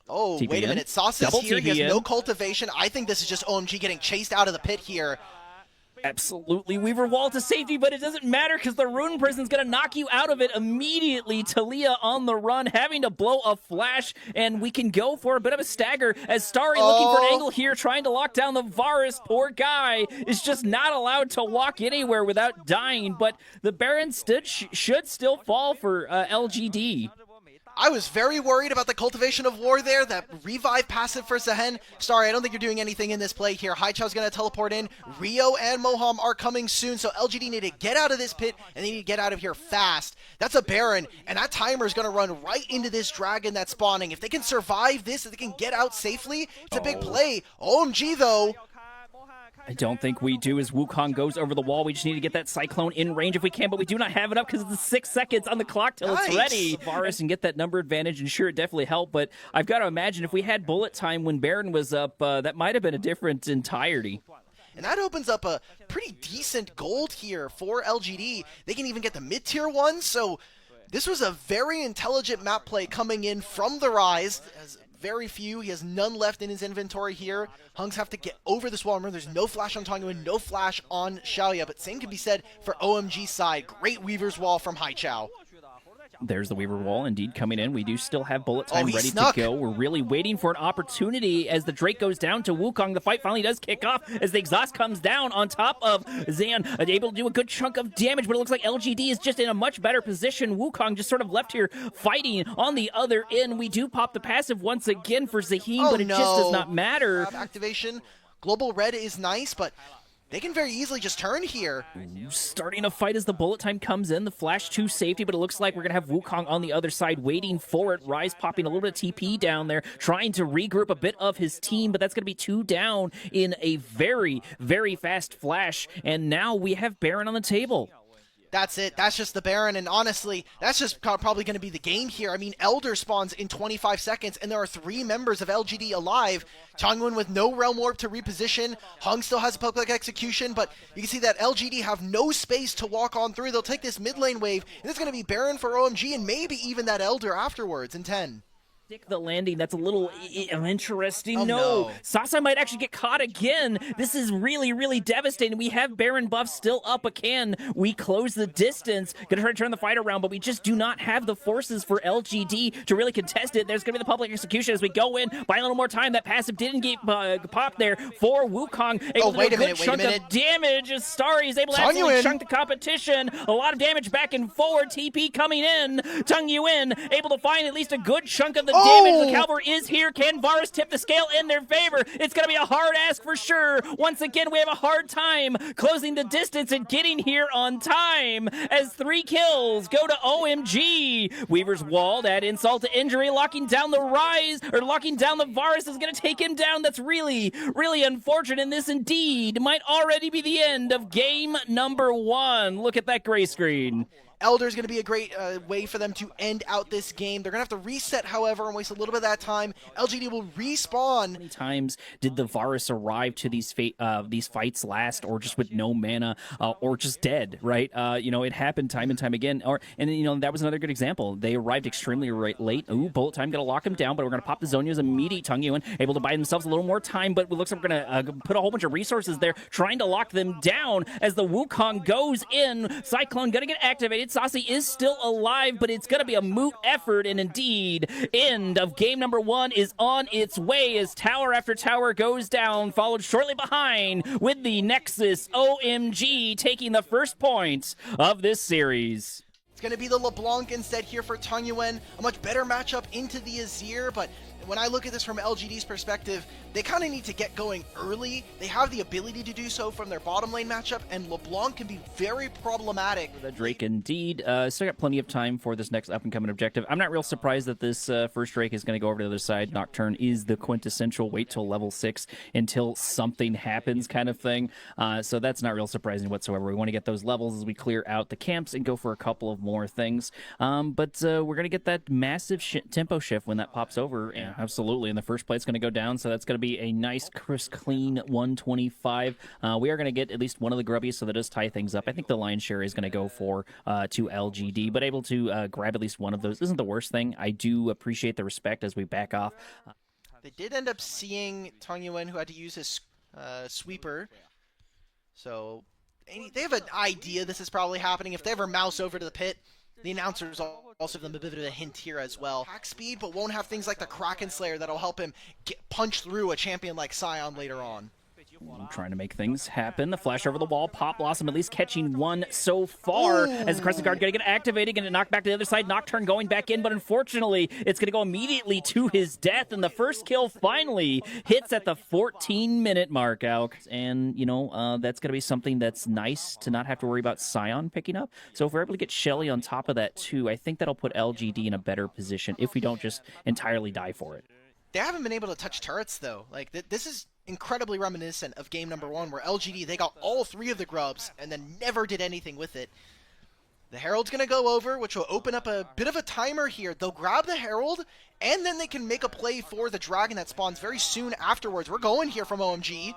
Oh, TPN. Wait a minute. Sauce is Double here. He has TPN. no cultivation. I think this is just OMG getting chased out of the pit here. Absolutely. Weaver wall to safety, but it doesn't matter because the Rune Prison's going to knock you out of it immediately. Talia on the run, having to blow a flash, and we can go for a bit of a stagger as Starry looking for an angle here, trying to lock down the Varus. Poor guy is just not allowed to walk anywhere without dying, but the Baron should still fall for LGD. I was very worried about the cultivation of war there, that revive passive for Zehen. Sorry, I don't think you're doing anything in this play here. Haichao's going to teleport in. Rio and Moham are coming soon, so LGD need to get out of this pit, and they need to get out of here fast. That's a Baron, and that timer is going to run right into this dragon that's spawning. If they can survive this, if they can get out safely, it's a big play. OMG, though. I don't think we do as Wukong goes over the wall. We just need to get that Cyclone in range if we can, but we do not have it up because it's 6 seconds on the clock till it's ready. Varus and get that number advantage, and sure, it definitely helped, but I've got to imagine if we had bullet time when Baron was up, that might have been a different entirety. And that opens up a pretty decent gold here for LGD. They can even get the mid-tier ones, so this was a very intelligent map play coming in from the Rise. Very few. He has none left in his inventory here. Hungs have to get over this wall. Remember, there's no flash on Tongyuan, no flash on Xiaoya, but same can be said for OMG's side. Great Weaver's Wall from Haichao. There's the Weaver Wall indeed coming in. We do still have bullet time ready snuck. to go. We're really waiting for an opportunity as the Drake goes down to Wukong. The fight finally does kick off as the exhaust comes down on top of Zan, able to do a good chunk of damage, but it looks like LGD is just in a much better position. Wukong just sort of left here fighting on the other end. We do pop the passive once again for Zaheen, but it just does not matter. Activation. Global Red is nice, but they can very easily just turn here. Starting a fight as the bullet time comes in. The flash to safety, but it looks like we're going to have Wukong on the other side waiting for it. Rise popping a little bit of TP down there, trying to regroup a bit of his team, but that's going to be 2 down in a very, very fast flash. And now we have Baron on the table. That's it. That's just the Baron, and honestly, that's just probably going to be the game here. I mean, Elder spawns in 25 seconds, and there are 3 members of LGD alive. Changwon with no Realm Warp to reposition. Hung still has a public execution, but you can see that LGD have no space to walk on through. They'll take this mid lane wave, and it's going to be Baron for OMG, and maybe even that Elder afterwards in 10. Stick the landing. That's a little interesting. Oh, no. Sasa might actually get caught again. This is really, really devastating. We have Baron buff still up again. We close the distance. Gonna try to turn the fight around, but we just do not have the forces for LGD to really contest it. There's gonna be the public execution as we go in. Buy a little more time. That passive didn't get popped there for Wukong. Able to do a good chunk of damage as Starry is able to absolutely chunk the competition. A lot of damage back and forward. TP coming in. Tung Yuan able to find at least a good chunk of the damage. The cavalry is here. Can Varus tip the scale in their favor? It's going to be a hard ask for sure. Once again, we have a hard time closing the distance and getting here on time as 3 kills go to OMG. Weaver's walled, add insult to injury, locking down the Rise, or locking down the Varus is going to take him down. That's really, really unfortunate, and this indeed might already be the end of game number 1. Look at that gray screen. Elder's going to be a great way for them to end out this game. They're going to have to reset, however, and waste a little bit of that time. LGD will respawn. How many times did the Varus arrive to these fights last, or just with no mana, or just dead, right? It happened time and time again. And that was another good example. They arrived extremely late. Ooh, bullet time, going to lock him down, but we're going to pop the Zhonya's immediate Tung Yuan, able to buy themselves a little more time, but it looks like we're going to put a whole bunch of resources there, trying to lock them down as the Wukong goes in. Cyclone going to get activated. Saucy is still alive, but it's going to be a moot effort, and indeed, end of game number 1 is on its way as tower after tower goes down, followed shortly behind with the Nexus OMG taking the first points of this series. It's going to be the LeBlanc instead here for Tung Yuan. A much better matchup into the Azir, but when I look at this from LGD's perspective, they kind of need to get going early. They have the ability to do so from their bottom lane matchup, and LeBlanc can be very problematic. The Drake indeed. Still got plenty of time for this next up-and-coming objective. I'm not real surprised that this first Drake is going to go over to the other side. Nocturne is the quintessential wait till level 6 until something happens kind of thing. So that's not real surprising whatsoever. We want to get those levels as we clear out the camps and go for a couple of more things. But we're going to get that massive tempo shift when that pops over. Yeah, absolutely. And the first plate's going to go down, so that's going to be a nice, crisp, clean 125. We are going to get at least one of the grubbies, so that does tie things up. I think the lion's share is going to go for to LGD, but able to grab at least one of those isn't the worst thing. I do appreciate the respect as we back off. They did end up seeing Tung Yuan, who had to use his sweeper. So they have an idea this is probably happening. If they ever mouse over to the pit, the announcers also give them a bit of a hint here as well. Hack speed, but won't have things like the Kraken Slayer that'll help him punch through a champion like Sion later on. I'm trying to make things happen. The flash over the wall. Pop Blossom at least catching one so far. Ooh. As the Crescent Guard going to get activated, going to knock back to the other side. Nocturne going back in, but unfortunately, it's going to go immediately to his death. And the first kill finally hits at the 14-minute mark, Alex. And, that's going to be something that's nice to not have to worry about Sion picking up. So if we're able to get Shelly on top of that too, I think that'll put LGD in a better position if we don't just entirely die for it. They haven't been able to touch turrets, though. Like, this is incredibly reminiscent of game number 1, where LGD, they got all 3 of the grubs and then never did anything with it. The Herald's going to go over, which will open up a bit of a timer here. They'll grab the Herald, and then they can make a play for the Dragon that spawns very soon afterwards. We're going here from OMG.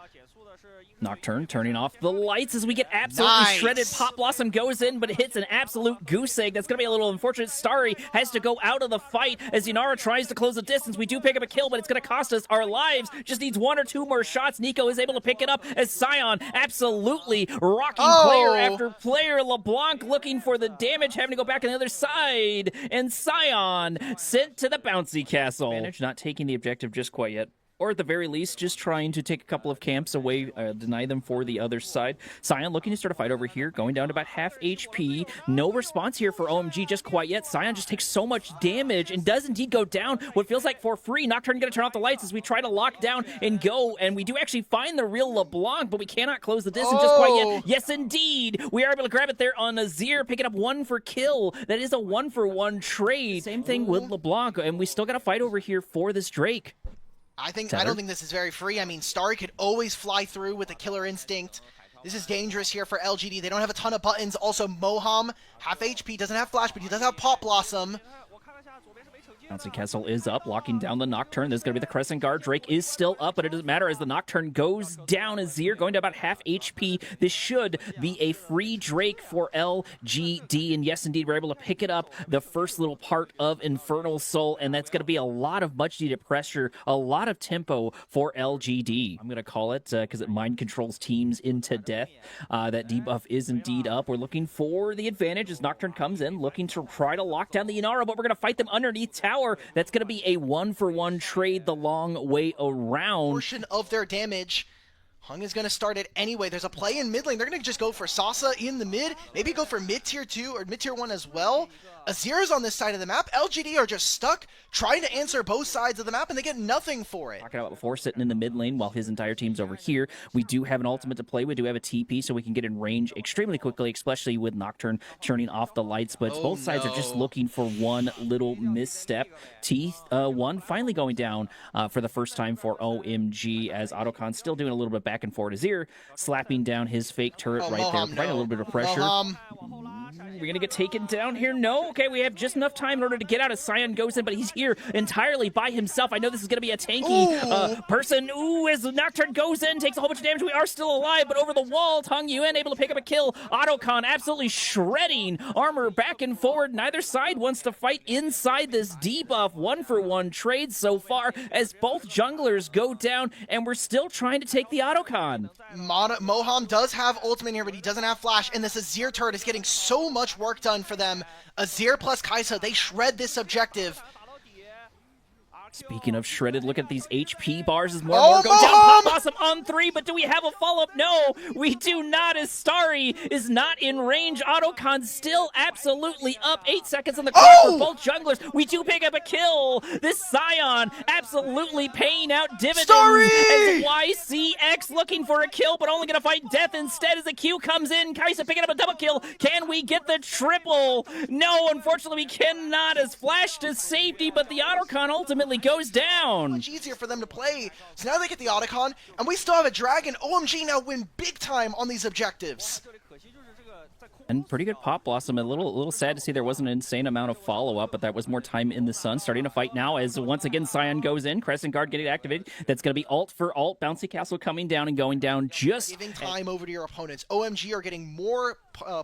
Nocturne turning off the lights as we get absolutely shredded. Pop Blossom goes in, but it hits an absolute goose egg. That's going to be a little unfortunate. Starry has to go out of the fight as Inara tries to close the distance. We do pick up a kill, but it's going to cost us our lives. Just needs 1 or 2 more shots. Nico is able to pick it up as Sion absolutely rocking player after player. LeBlanc looking for the damage, having to go back on the other side. And Sion sent to the bouncy castle. Not taking the objective just quite yet. Or at the very least, just trying to take a couple of camps away, deny them for the other side. Sion looking to start a fight over here, going down to about half HP. No response here for OMG just quite yet. Sion just takes so much damage and does indeed go down what feels like for free. Nocturne going to turn off the lights as we try to lock down and go. And we do actually find the real LeBlanc, but we cannot close the distance just quite yet. Yes, indeed. We are able to grab it there on Azir, picking up 1 for kill. That is a 1-for-1 trade. Same thing with LeBlanc, and we still got to fight over here for this Drake. I don't think this is very free. I mean, Starry could always fly through with the killer instinct. This is dangerous here for LGD. They don't have a ton of buttons. Also, Moham, half HP, doesn't have flash, but he does have Pop Blossom. Bouncy Castle is up, locking down the Nocturne. There's going to be the Crescent Guard. Drake is still up, but it doesn't matter as the Nocturne goes down. Azir going to about half HP. This should be a free Drake for LGD. And yes, indeed, we're able to pick it up, the first little part of Infernal Soul, and that's going to be a lot of much-needed pressure, a lot of tempo for LGD. I'm going to call it, because it mind controls teams into death. That debuff is indeed up. We're looking for the advantage as Nocturne comes in, looking to try to lock down the Inara, but we're going to fight them underneath tower. That's going to be a 1-for-1 trade the long way around. Portion of their damage. Hung is going to start it anyway. There's a play in mid lane. They're going to just go for Sasa in the mid. Maybe go for mid tier 2 or mid tier 1 as well. Azir's on this side of the map. LGD are just stuck trying to answer both sides of the map, and they get nothing for it. Talking about before, sitting in the mid lane while his entire team's over here. We do have an ultimate to play. We do have a TP, so we can get in range extremely quickly, especially with Nocturne turning off the lights. But both sides are just looking for one little misstep. T1 finally going down for the first time for OMG, as Otacon still doing a little bit back and forth. Azir slapping down his fake turret right there, providing a little bit of pressure. We're going to get taken down here. No. Okay, we have just enough time in order to get out as Sion goes in, but he's here entirely by himself. I know this is going to be a tanky person. Ooh, as Nocturne goes in, takes a whole bunch of damage. We are still alive, but over the wall, Tong Yuen able to pick up a kill. Otacon absolutely shredding armor back and forward. Neither side wants to fight inside this debuff. 1-for-1 trade so far as both junglers go down, and we're still trying to take the Otacon. Moham does have ultimate here, but he doesn't have flash, and this Azir turret is getting so much work done for them. Azir plus Kai'Sa, they shred this objective. Speaking of shredded, look at these HP bars as more and more go down. Pop Blossom on 3, but do we have a follow-up? No, we do not, as Starry is not in range. Otacon still absolutely up. 8 seconds on the clock for both junglers. We do pick up a kill. This Sion absolutely paying out dividends. Starry! As YCX looking for a kill, but only going to fight death instead as the Q comes in. Kai'Sa picking up a double kill. Can we get the triple? No, unfortunately we cannot, as Flash to safety, but the Otacon ultimately goes down. Much easier for them to play. So now they get the Otacon, and we still have a dragon. OMG now win big time on these objectives. And pretty good Pop Blossom. A little sad to see there wasn't an insane amount of follow-up, but that was more time in the sun. Starting to fight now as once again Sion goes in. Crescent Guard getting activated. That's going to be ult for ult. Bouncy Castle coming down and going down just... Giving time over to your opponents. OMG are getting more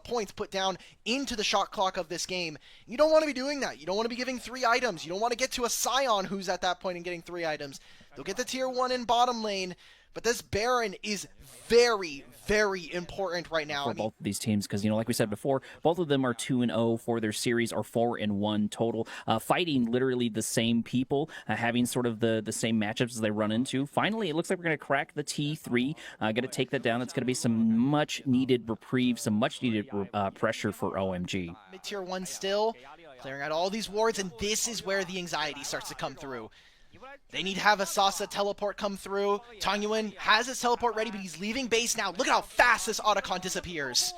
points put down into the shot clock of this game. You don't want to be doing that. You don't want to be giving 3 items. You don't want to get to a Sion who's at that point and getting 3 items. They'll get the tier 1 in bottom lane, but this Baron is very, very important right now. For both of these teams, because, you know, like we said before, both of them are 2-0 for their series, or 4-1 total. Fighting literally the same people, having sort of the same matchups as they run into. Finally, it looks like we're going to crack the T3. Going to take that down. That's going to be some much-needed reprieve, some much-needed pressure for OMG. Mid-tier 1 still, clearing out all these wards, and this is where the anxiety starts to come through. They need to have a Sasa teleport come through. Tong Yuen has his teleport ready, but he's leaving base now. Look at how fast this Otacon disappears.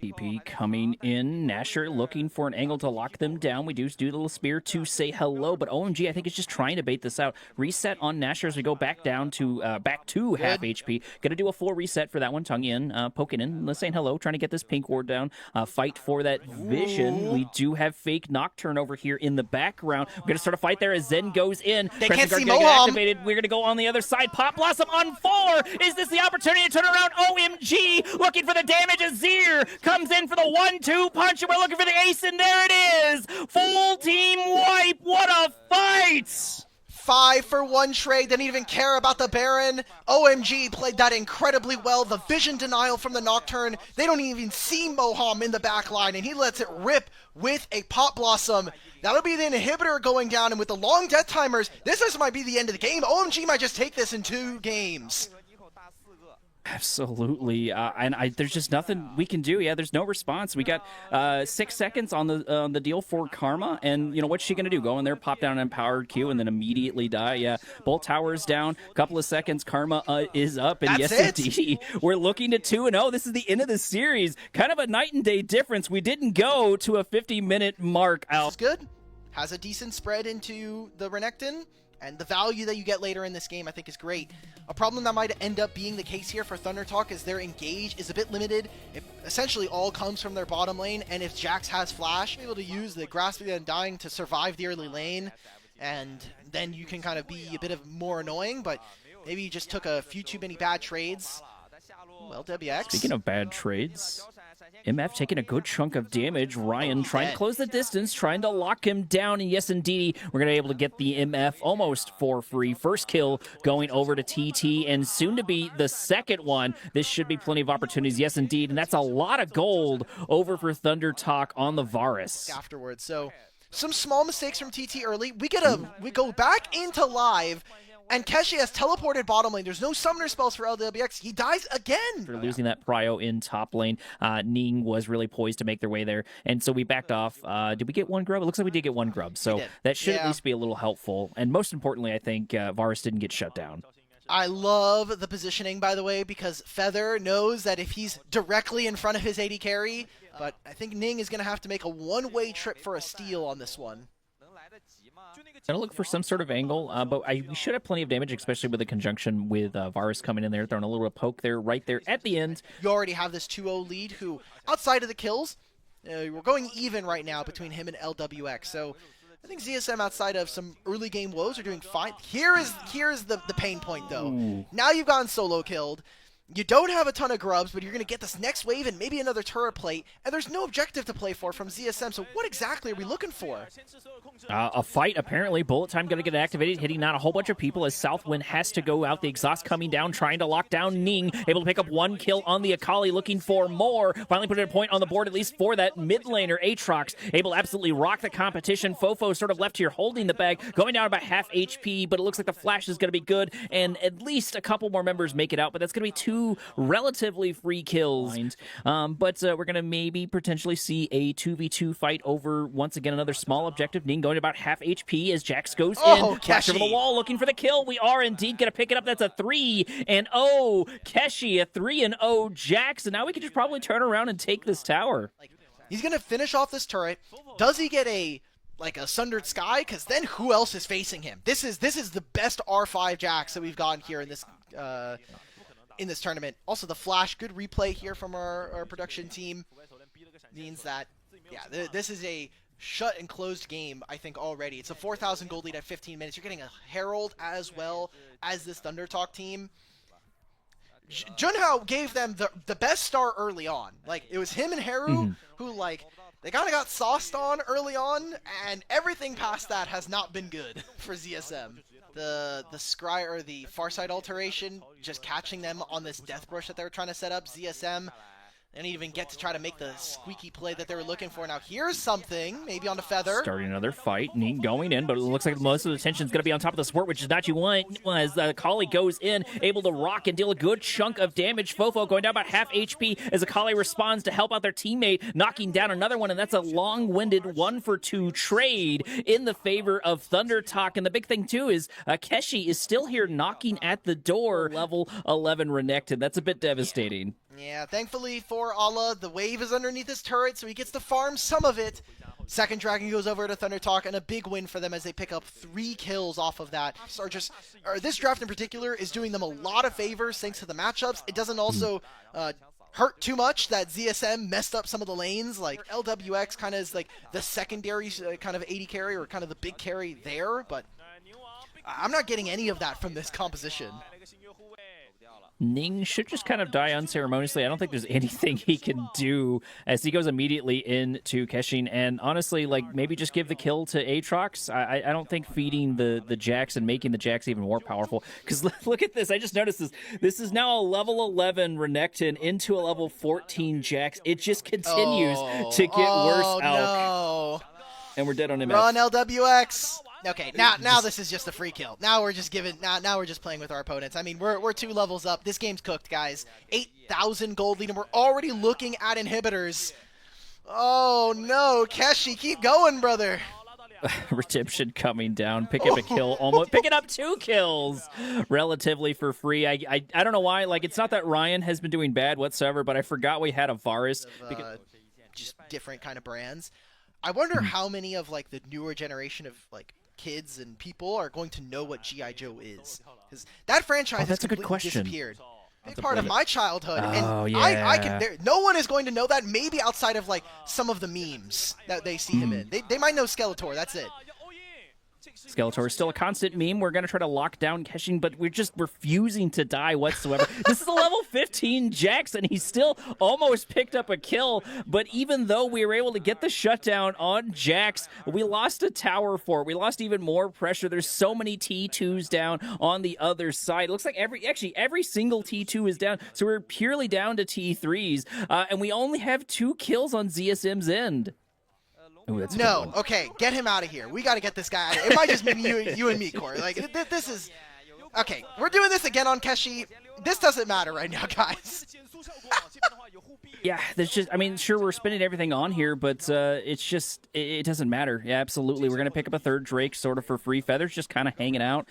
TP coming in. Nasher looking for an angle to lock them down. We do the little spear to say hello, but OMG I think is just trying to bait this out. Reset on Nasher as we go back down to half HP. Gonna do a full reset for that one. Tong Yuen poking in, saying hello, trying to get this pink ward down. Fight for that vision. We do have fake Nocturne over here in the background. We're gonna start a fight there as Zen goes in. They can't see Moham. Activated. We're gonna go on the other side. Pop Blossom on 4. Is this the opportunity to turn around? OMG looking for the damage. Azir comes in for the 1-2 punch, and we're looking for the ace, and there it is! Full team wipe! What a fight! 5-for-1 trade, didn't even care about the Baron. OMG played that incredibly well. The vision denial from the Nocturne. They don't even see Moham in the back line, and he lets it rip with a Pop Blossom. That'll be the inhibitor going down, and with the long death timers, this just might be the end of the game. OMG might just take this in 2 games. Absolutely, and there's just nothing we can do. Yeah, there's no response. We got 6 seconds on the deal for Karma, and you know what's she gonna do? Go in there, pop down an empowered Q, and then immediately die. Yeah, both towers down. Couple of seconds, Karma is up, and That's yes, indeed, we're looking at 2-0. This is the end of the series. Kind of a night and day difference. We didn't go to a 50-minute mark out. That's good. Has a decent spread into the Renekton. And the value that you get later in this game, I think, is great. A problem that might end up being the case here for Thunder Talk is their engage is a bit limited. It essentially all comes from their bottom lane, and if Jax has flash, able to use the Grasping and Dying to survive the early lane, and then you can kind of be a bit of more annoying, but maybe you just took a few too many bad trades. Well, WX. Speaking of bad trades, MF taking a good chunk of damage. Ryan trying to close the distance, trying to lock him down. And yes, indeed, we're going to be able to get the MF almost for free. First kill going over to TT, and soon to be the second one. This should be plenty of opportunities. Yes, indeed. And that's a lot of gold over for Thunder Talk on the Varus. Afterwards, so some small mistakes from TT early. We go back into live. And Keshi has teleported bottom lane. There's no summoner spells for LWX. He dies again. For losing that prio in top lane, Ning was really poised to make their way there. And so we backed off. Did we get one grub? It looks like we did get one grub. So that should at least be a little helpful. And most importantly, I think Varus didn't get shut down. I love the positioning, by the way, because Feather knows that if he's directly in front of his AD carry, but I think Ning is going to have to make a one-way trip for a steal on this one. Gonna look for some sort of angle, but we should have plenty of damage, especially with the conjunction with Varus coming in there, throwing a little poke there, right there at the end. You already have this 2-0 lead, who, outside of the kills, we're going even right now between him and LWX, so I think ZSM, outside of some early game woes, are doing fine. Here is the pain point, though. Ooh. Now you've gotten solo killed. You don't have a ton of grubs, but you're going to get this next wave and maybe another turret plate, and there's no objective to play for from ZSM, so what exactly are we looking for? A fight, apparently. Bullet time going to get activated, hitting down a whole bunch of people as Southwind has to go out. The exhaust coming down, trying to lock down Ning, able to pick up one kill on the Akali, looking for more. Finally putting a point on the board, at least for that mid laner. Aatrox able to absolutely rock the competition. Fofo sort of left here holding the bag, going down about half HP, but it looks like the flash is going to be good, and at least a couple more members make it out, but that's going to be two relatively free kills. But we're going to maybe potentially see a 2v2 fight over, once again, another small objective. Ning going to about half HP as Jax goes in. Flash over the wall looking for the kill. We are indeed going to pick it up. That's a 3-0 Keshi, a 3-0 Jax, and now we can just probably turn around and take this tower. He's going to finish off this turret. Does he get a Sundered Sky? Because then who else is facing him? This is the best R5 Jax that we've gotten here in this tournament. Also, the flash, good replay here from our production team, means that, yeah, this is a shut and closed game, I think, already. It's a 4,000 gold lead at 15 minutes. You're getting a Herald as well as this Thunder Talk team. Junhao gave them the best start early on. Like, it was him and Haru who, like, they kind of got sauced on early on, and everything past that has not been good for ZSM. The Scry, or the Farsight alteration, just catching them on this death brush that they were trying to set up. ZSM didn't even get to try to make the squeaky play that they were looking for. Now here's something, maybe on the Feather. Starting another fight, Ning going in, but it looks like most of the attention is going to be on top of the support, which is not you want, as Akali goes in, able to rock and deal a good chunk of damage. Fofo going down about half HP as Akali responds to help out their teammate, knocking down another one, and that's a long-winded 1-for-2 trade in the favor of Thunder Talk. And the big thing, too, is Keshi is still here knocking at the door. Level 11 Renekton. That's a bit devastating. Yeah, thankfully for Allah, the wave is underneath his turret, so he gets to farm some of it. Second Dragon goes over to Thunder Talk, and a big win for them as they pick up 3 kills off of that. This draft in particular is doing them a lot of favors thanks to the matchups. It doesn't also hurt too much that ZSM messed up some of the lanes. Like, LWX kind of is like the secondary kind of AD carry, or kind of the big carry there, but I'm not getting any of that from this composition. Ning should just kind of die unceremoniously. I don't think there's anything he can do as he goes immediately into Keshin. And honestly, like, maybe just give the kill to Aatrox. I don't think feeding the Jax and making the Jax even more powerful. Because look at this. I just noticed this. This is now a level 11 Renekton into a level 14 Jax. It just continues to get worse out. No. And we're dead on MF. Run, LWX. Okay, now this is just a free kill. Now we're just now we're just playing with our opponents. I mean, we're 2 levels up. This game's cooked, guys. 8,000 gold lead, and we're already looking at inhibitors. Oh no, Keshi, keep going, brother. Redemption coming down, pick up a kill, almost picking up 2 kills relatively for free. I don't know why. Like, it's not that Ryan has been doing bad whatsoever, but I forgot we had a Varus. Just different kind of brands. I wonder how many of, like, the newer generation of, like, kids and people are going to know what G.I. Joe is. Because that franchise has that's a good completely question. disappeared. Big part of my childhood, Oh, and yeah. I can. No one is going to know that. Maybe outside of like some of the memes that they see him in. They might know Skeletor. That's it. Skeletor is still a constant meme. We're going to try to lock down Keshin, but we're just refusing to die whatsoever. This is a level 15 Jax, and he still almost picked up a kill. But even though we were able to get the shutdown on Jax, we lost a tower for it. We lost even more pressure. There's so many T2s down on the other side. It looks like every single T2 is down, so we're purely down to T3s. And we only have 2 kills on ZSM's end. Ooh, that's a good one. Okay, get him out of here. We got to get this guy out of here. It might just be you and me, Corey. Like, this is... Okay, we're doing this again on Keshi. This doesn't matter right now, guys. Yeah, there's just, I mean, sure, we're spinning everything on here, but it's just, it doesn't matter. Yeah, absolutely. We're going to pick up a third Drake sort of for free. Feather's just kind of hanging out,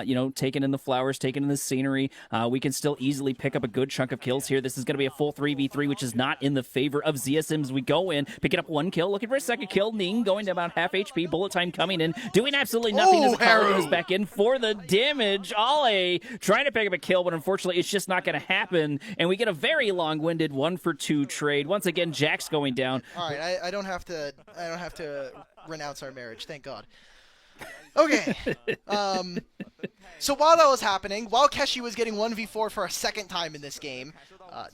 you know, taking in the flowers, taking in the scenery. We can still easily pick up a good chunk of kills here. This is going to be a full 3v3, which is not in the favor of ZSM as we go in, picking up 1 kill, looking for a second kill. Ning going to about half HP, bullet time coming in, doing absolutely nothing as the caller goes back in for the damage. Ale trying to pick up a kill, but unfortunately it's just not going to happen, and we get a very long-winded 1-for-2 trade. Once again, Jax going down. All right, I don't have to renounce our marriage, thank God. Okay. So while that was happening, while Keshi was getting 1v4 for a second time in this game,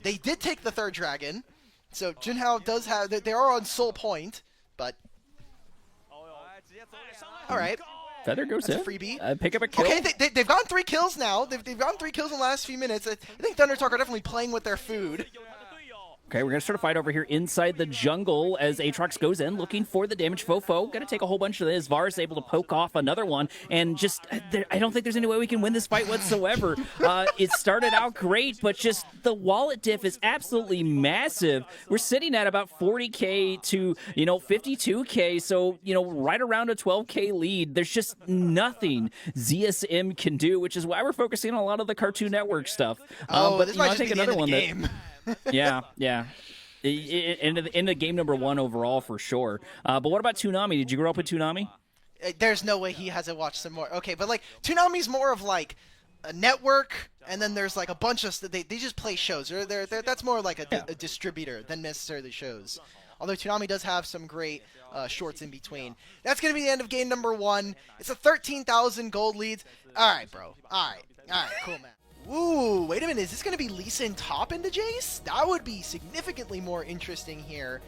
they did take the third dragon. So Junhao does have, they are on soul point, but all right. Feather goes That's in. a freebie. Pick up a kill. Okay, they've gotten 3 kills now. They've gotten 3 kills in the last few minutes. I think ThunderTalk are definitely playing with their food. Okay, we're going to start a fight over here inside the jungle as Aatrox goes in looking for the damage. Fofo going to take a whole bunch of this. Var is able to poke off another one, and just, I don't think there's any way we can win this fight whatsoever. It started out great, but just the wallet diff is absolutely massive. We're sitting at about 40k to, 52k, so, right around a 12k lead. There's just nothing ZSM can do, which is why we're focusing on a lot of the Cartoon Network stuff. But But this might just take be the another end of one the game. Yeah. In the game number 1 overall for sure. But what about Toonami? Did you grow up with Toonami? There's no way he hasn't watched some more. Okay, but like Toonami's more of like a network, and then there's like a bunch of they just play shows. That's more like a distributor than necessarily shows. Although Toonami does have some great shorts in between. That's gonna be the end of game number 1. It's a 13,000 gold lead. All right, bro. All right, cool, man. Ooh, wait a minute. Is this going to be Lee Sin top into Jace? That would be significantly more interesting here.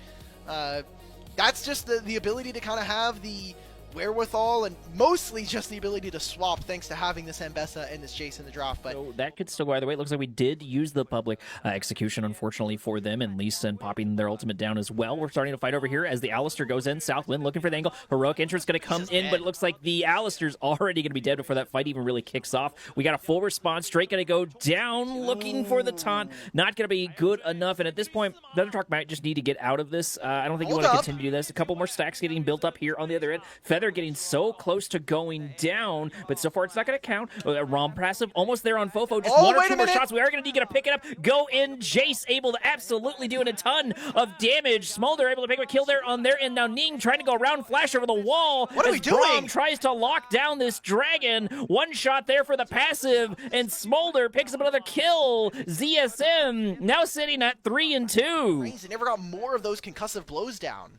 That's just the ability to kind of have the wherewithal and mostly just the ability to swap thanks to having this Ambessa and this Jace in the draft. But so that could still go either way. It looks like we did use the public execution, unfortunately, for them, and Lee Sin popping their ultimate down as well. We're starting to fight over here as the Alistair goes in. Southwind looking for the angle. Heroic entrance going to come in, but it looks like the Alistair's already going to be dead before that fight even really kicks off. We got a full response. Drake going to go down, looking for the taunt. Not going to be good enough, and at this point, ThunderTalk might just need to get out of this. I don't think you want to continue to do this. A couple more stacks getting built up here on the other end. Feather getting so close to going down, but so far it's not going to count. Rom passive almost there on Fofo. Just 1 or 2 more shots. We are going to need to pick it up. Go in. Jace able to absolutely do a ton of damage. Smolder able to pick up a kill there on their end. Now Ning trying to go around, flash over the wall. What are we doing? Brom tries to lock down this dragon. 1 shot there for the passive, and Smolder picks up another kill. ZSM now sitting at 3-2. They never got more of those concussive blows down.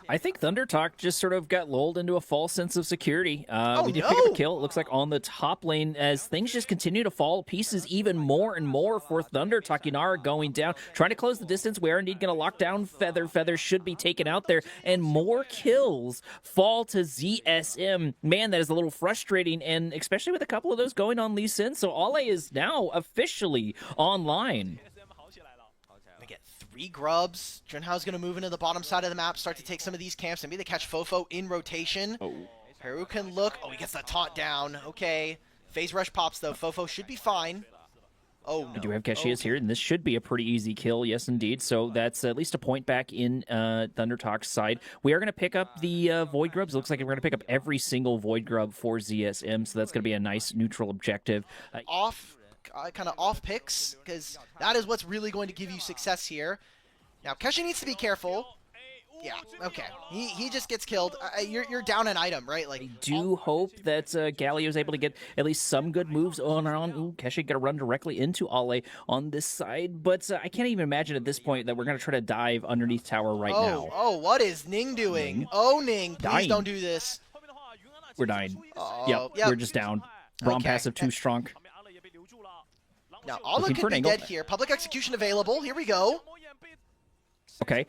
I think ThunderTalk just sort of got lulled into a false sense of security. We did pick up a kill, it looks like, on the top lane as things just continue to fall pieces even more and more for ThunderTalk. Inara going down, trying to close the distance. We are indeed going to lock down Feather. Feather should be taken out there, and more kills fall to ZSM. Man, that is a little frustrating, and especially with a couple of those going on Lee Sin. So Ale is now officially online. 3 grubs. Junhao's going to move into the bottom side of the map, start to take some of these camps. Maybe they catch Fofo in rotation. Peru can look. Oh, he gets that taunt down. Okay. Phase rush pops, though. Fofo should be fine. Oh, no. We do have Cashias here, and this should be a pretty easy kill. Yes, indeed. So that's at least a point back in ThunderTalk's side. We are going to pick up the Void Grubs. It looks like we're going to pick up every single Void Grub for ZSM, so that's going to be a nice neutral objective. Kind of off picks, because that is what's really going to give you success here. Now, Keshi needs to be careful. Yeah, okay. He just gets killed. You're down an item, right? Like, I do hope that Galio is able to get at least some good moves on. Ooh, Keshi gonna run directly into Ale on this side, but I can't even imagine at this point that we're gonna try to dive underneath tower right now. Oh, what is Ning doing? Ning? Oh, Ning, please Dying. don't do this. We're dying. Oh, Yep, we're just down. Braum Okay. passive too strong. Now, Ala Looking for could an be angle. dead here. Public execution available. Here we go. Okay,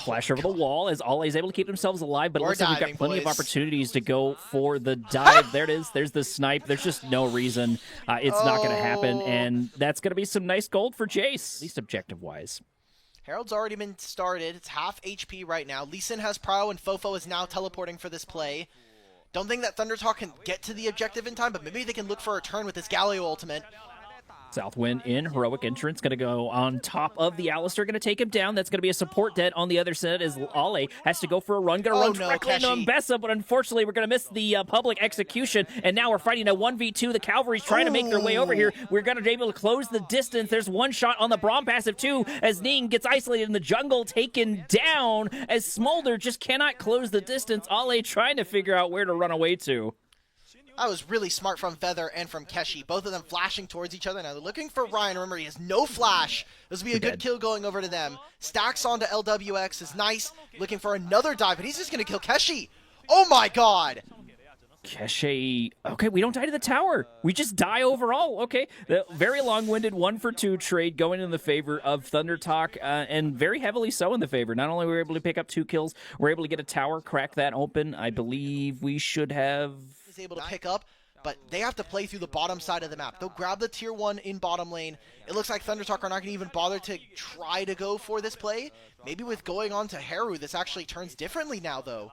flash over the wall as Ale is able to keep themselves alive, but it We're looks like we've diving, got plenty of boys. opportunities to go for the dive. There it is. There's the snipe. There's just no reason it's not going to happen, and that's going to be some nice gold for Jace, at least objective-wise. Herald's already been started. It's half HP right now. Lee Sin has Prow, and Fofo is now teleporting for this play. Don't think that Thundertalk can get to the objective in time, but maybe they can look for a turn with this Galio ultimate. Southwind in, heroic entrance, going to go on top of the Alistair, going to take him down. That's going to be a support dead on the other side as Ale has to go for a run. Going to run directly into Keshi. Mbessa, but unfortunately we're going to miss the public execution, and now we're fighting a 1v2. The Cavalry's trying to make their way over here. We're going to be able to close the distance. There's one shot on the Braum passive too, as Ning gets isolated in the jungle, taken down, as Smolder just cannot close the distance. Ale trying to figure out where to run away to. That was really smart from Feather and from Keshi. Both of them flashing towards each other. Now they're looking for Ryan. Remember, he has no flash. This will be a good kill going over to them. Stacks onto LWX is nice. Looking for another dive, but he's just going to kill Keshi. Oh my god! Keshi. Okay, we don't die to the tower. We just die overall. Okay, the very long-winded 1-for-2 trade going in the favor of Thundertalk, and very heavily so in the favor. Not only were we able to pick up 2 kills, we're able to get a tower, crack that open. I believe we should have... Is able to pick up, but they have to play through the bottom side of the map. They'll grab the tier 1 in bottom lane. It looks like Thundertalk are not going to even bother to try to go for this play. Maybe with going on to Haru, this actually turns differently now, though.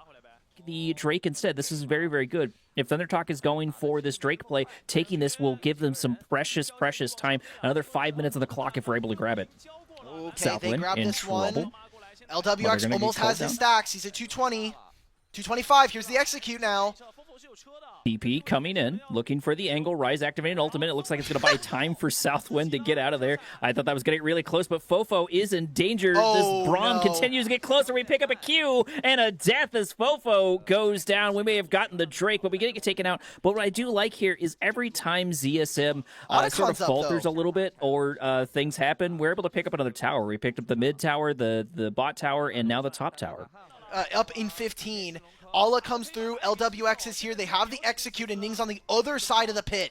The Drake instead. This is very, very good. If Thundertalk is going for this Drake play, taking this will give them some precious, precious time. Another 5 minutes on the clock if we're able to grab it. Okay, Southwind they grab in this trouble. one. LWX almost has his stacks. He's at 220. 225. Here's the execute now. TP coming in, looking for the angle. Rise activating ultimate. It looks like it's going to buy time for Southwind to get out of there. I thought that was getting really close, but Fofo is in danger. Oh, this Braum no. continues to get closer. We pick up a Q and a death as Fofo goes down. We may have gotten the Drake, but we get taken out. But what I do like here is every time ZSM sort of falters a little bit or things happen, we're able to pick up another tower. We picked up the mid tower, the bot tower, and now the top tower. Up in 15. Ala comes through. LWX is here. They have the execute, and Ning's on the other side of the pit.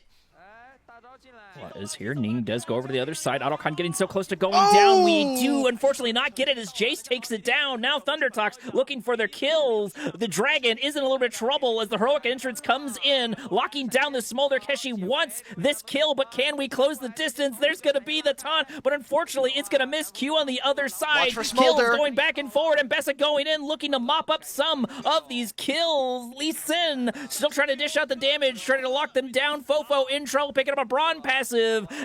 Is here. Ning does go over to the other side. Autocon getting so close to going down. We do, unfortunately, not get it as Jace takes it down. Now Thundertalks looking for their kills. The Dragon is in a little bit of trouble as the heroic entrance comes in, locking down the Smolder. Keshi wants this kill, but can we close the distance? There's going to be the taunt, but unfortunately, it's going to miss Q on the other side. Watch for Smolder. Kills going back and forward, and Bessa going in, looking to mop up some of these kills. Lee Sin still trying to dish out the damage, trying to lock them down. Fofo in trouble, picking up a Braum passive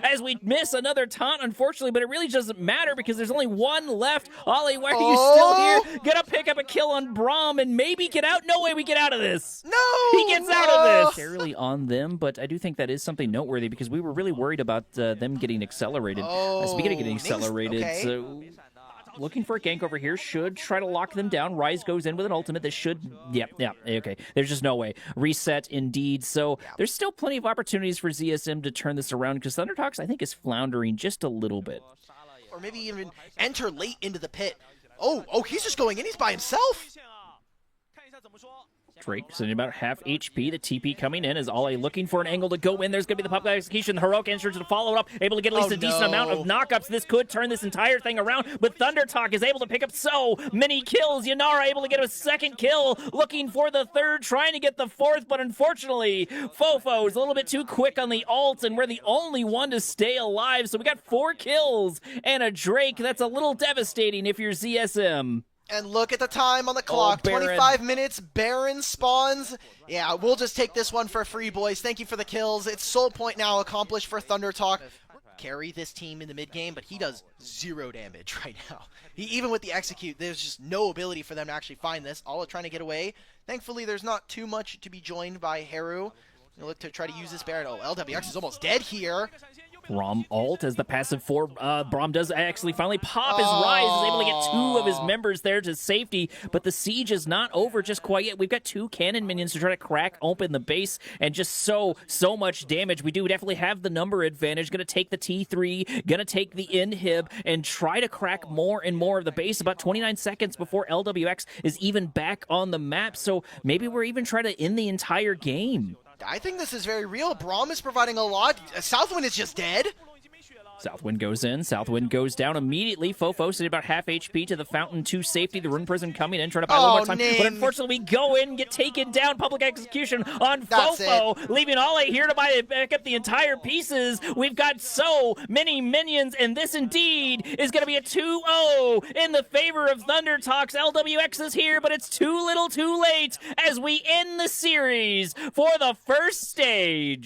as we miss another taunt, unfortunately, but it really doesn't matter because there's only one left. Ollie, why are you still here? Gonna pick up a kill on Braum and maybe get out? No way we get out of this. No! He gets out of this. Fairly on them, but I do think that is something noteworthy because we were really worried about them getting accelerated. Speaking of getting accelerated, okay. so... Looking for a gank over here. Should try to lock them down. Rise goes in with an ultimate. That should... Yeah, okay. There's just no way. Reset, indeed. So there's still plenty of opportunities for ZSM to turn this around because Thundertalks, I think, is floundering just a little bit. Or maybe even enter late into the pit. Oh, he's just going in. He's by himself. Drake sitting about half HP. The TP coming in is Ale looking for an angle to go in. There's going to be the public execution. The heroic entrance to follow it up. Able to get at least a decent amount of knockups. This could turn this entire thing around, but Thundertalk is able to pick up so many kills. Yanara able to get a second kill, looking for the third, trying to get the fourth, but unfortunately, Fofo is a little bit too quick on the ult, and we're the only one to stay alive. So we got 4 kills and a Drake. That's a little devastating if you're ZSM. And look at the time on the clock. 25 minutes. Baron spawns. Yeah, we'll just take this one for free, boys. Thank you for the kills. It's soul point now accomplished for Thundertalk. Carry this team in the mid game, but he does 0 damage right now. Even with the execute, there's just no ability for them to actually find this. All trying to get away. Thankfully, there's not too much to be joined by Haru. They'll look to try to use this Baron. Oh, LWX is almost dead here. Braum ult as the passive for Braum does actually finally pop his rise, is able to get 2 of his members there to safety, but the siege is not over just quite yet. We've got 2 cannon minions to try to crack open the base, and just so much damage. We do definitely have the number advantage. Gonna take the T3, gonna take the inhib, and try to crack more and more of the base. About 29 seconds before LWX is even back on the map, so maybe we're even trying to end the entire game. I think this is very real. Braum is providing a lot. Southwind is just dead. Southwind goes in, Southwind goes down immediately. Fofo sitting about half HP to the Fountain to safety. The Rune Prism coming in, trying to buy a little more time. Ning. But unfortunately, we go in, get taken down. Public execution on That's Fofo, leaving Ale here to back up the entire pieces. We've got so many minions, and this indeed is going to be a 2-0 in the favor of Thunder Talks. LWX is here, but it's too little too late as we end the series for the first stage.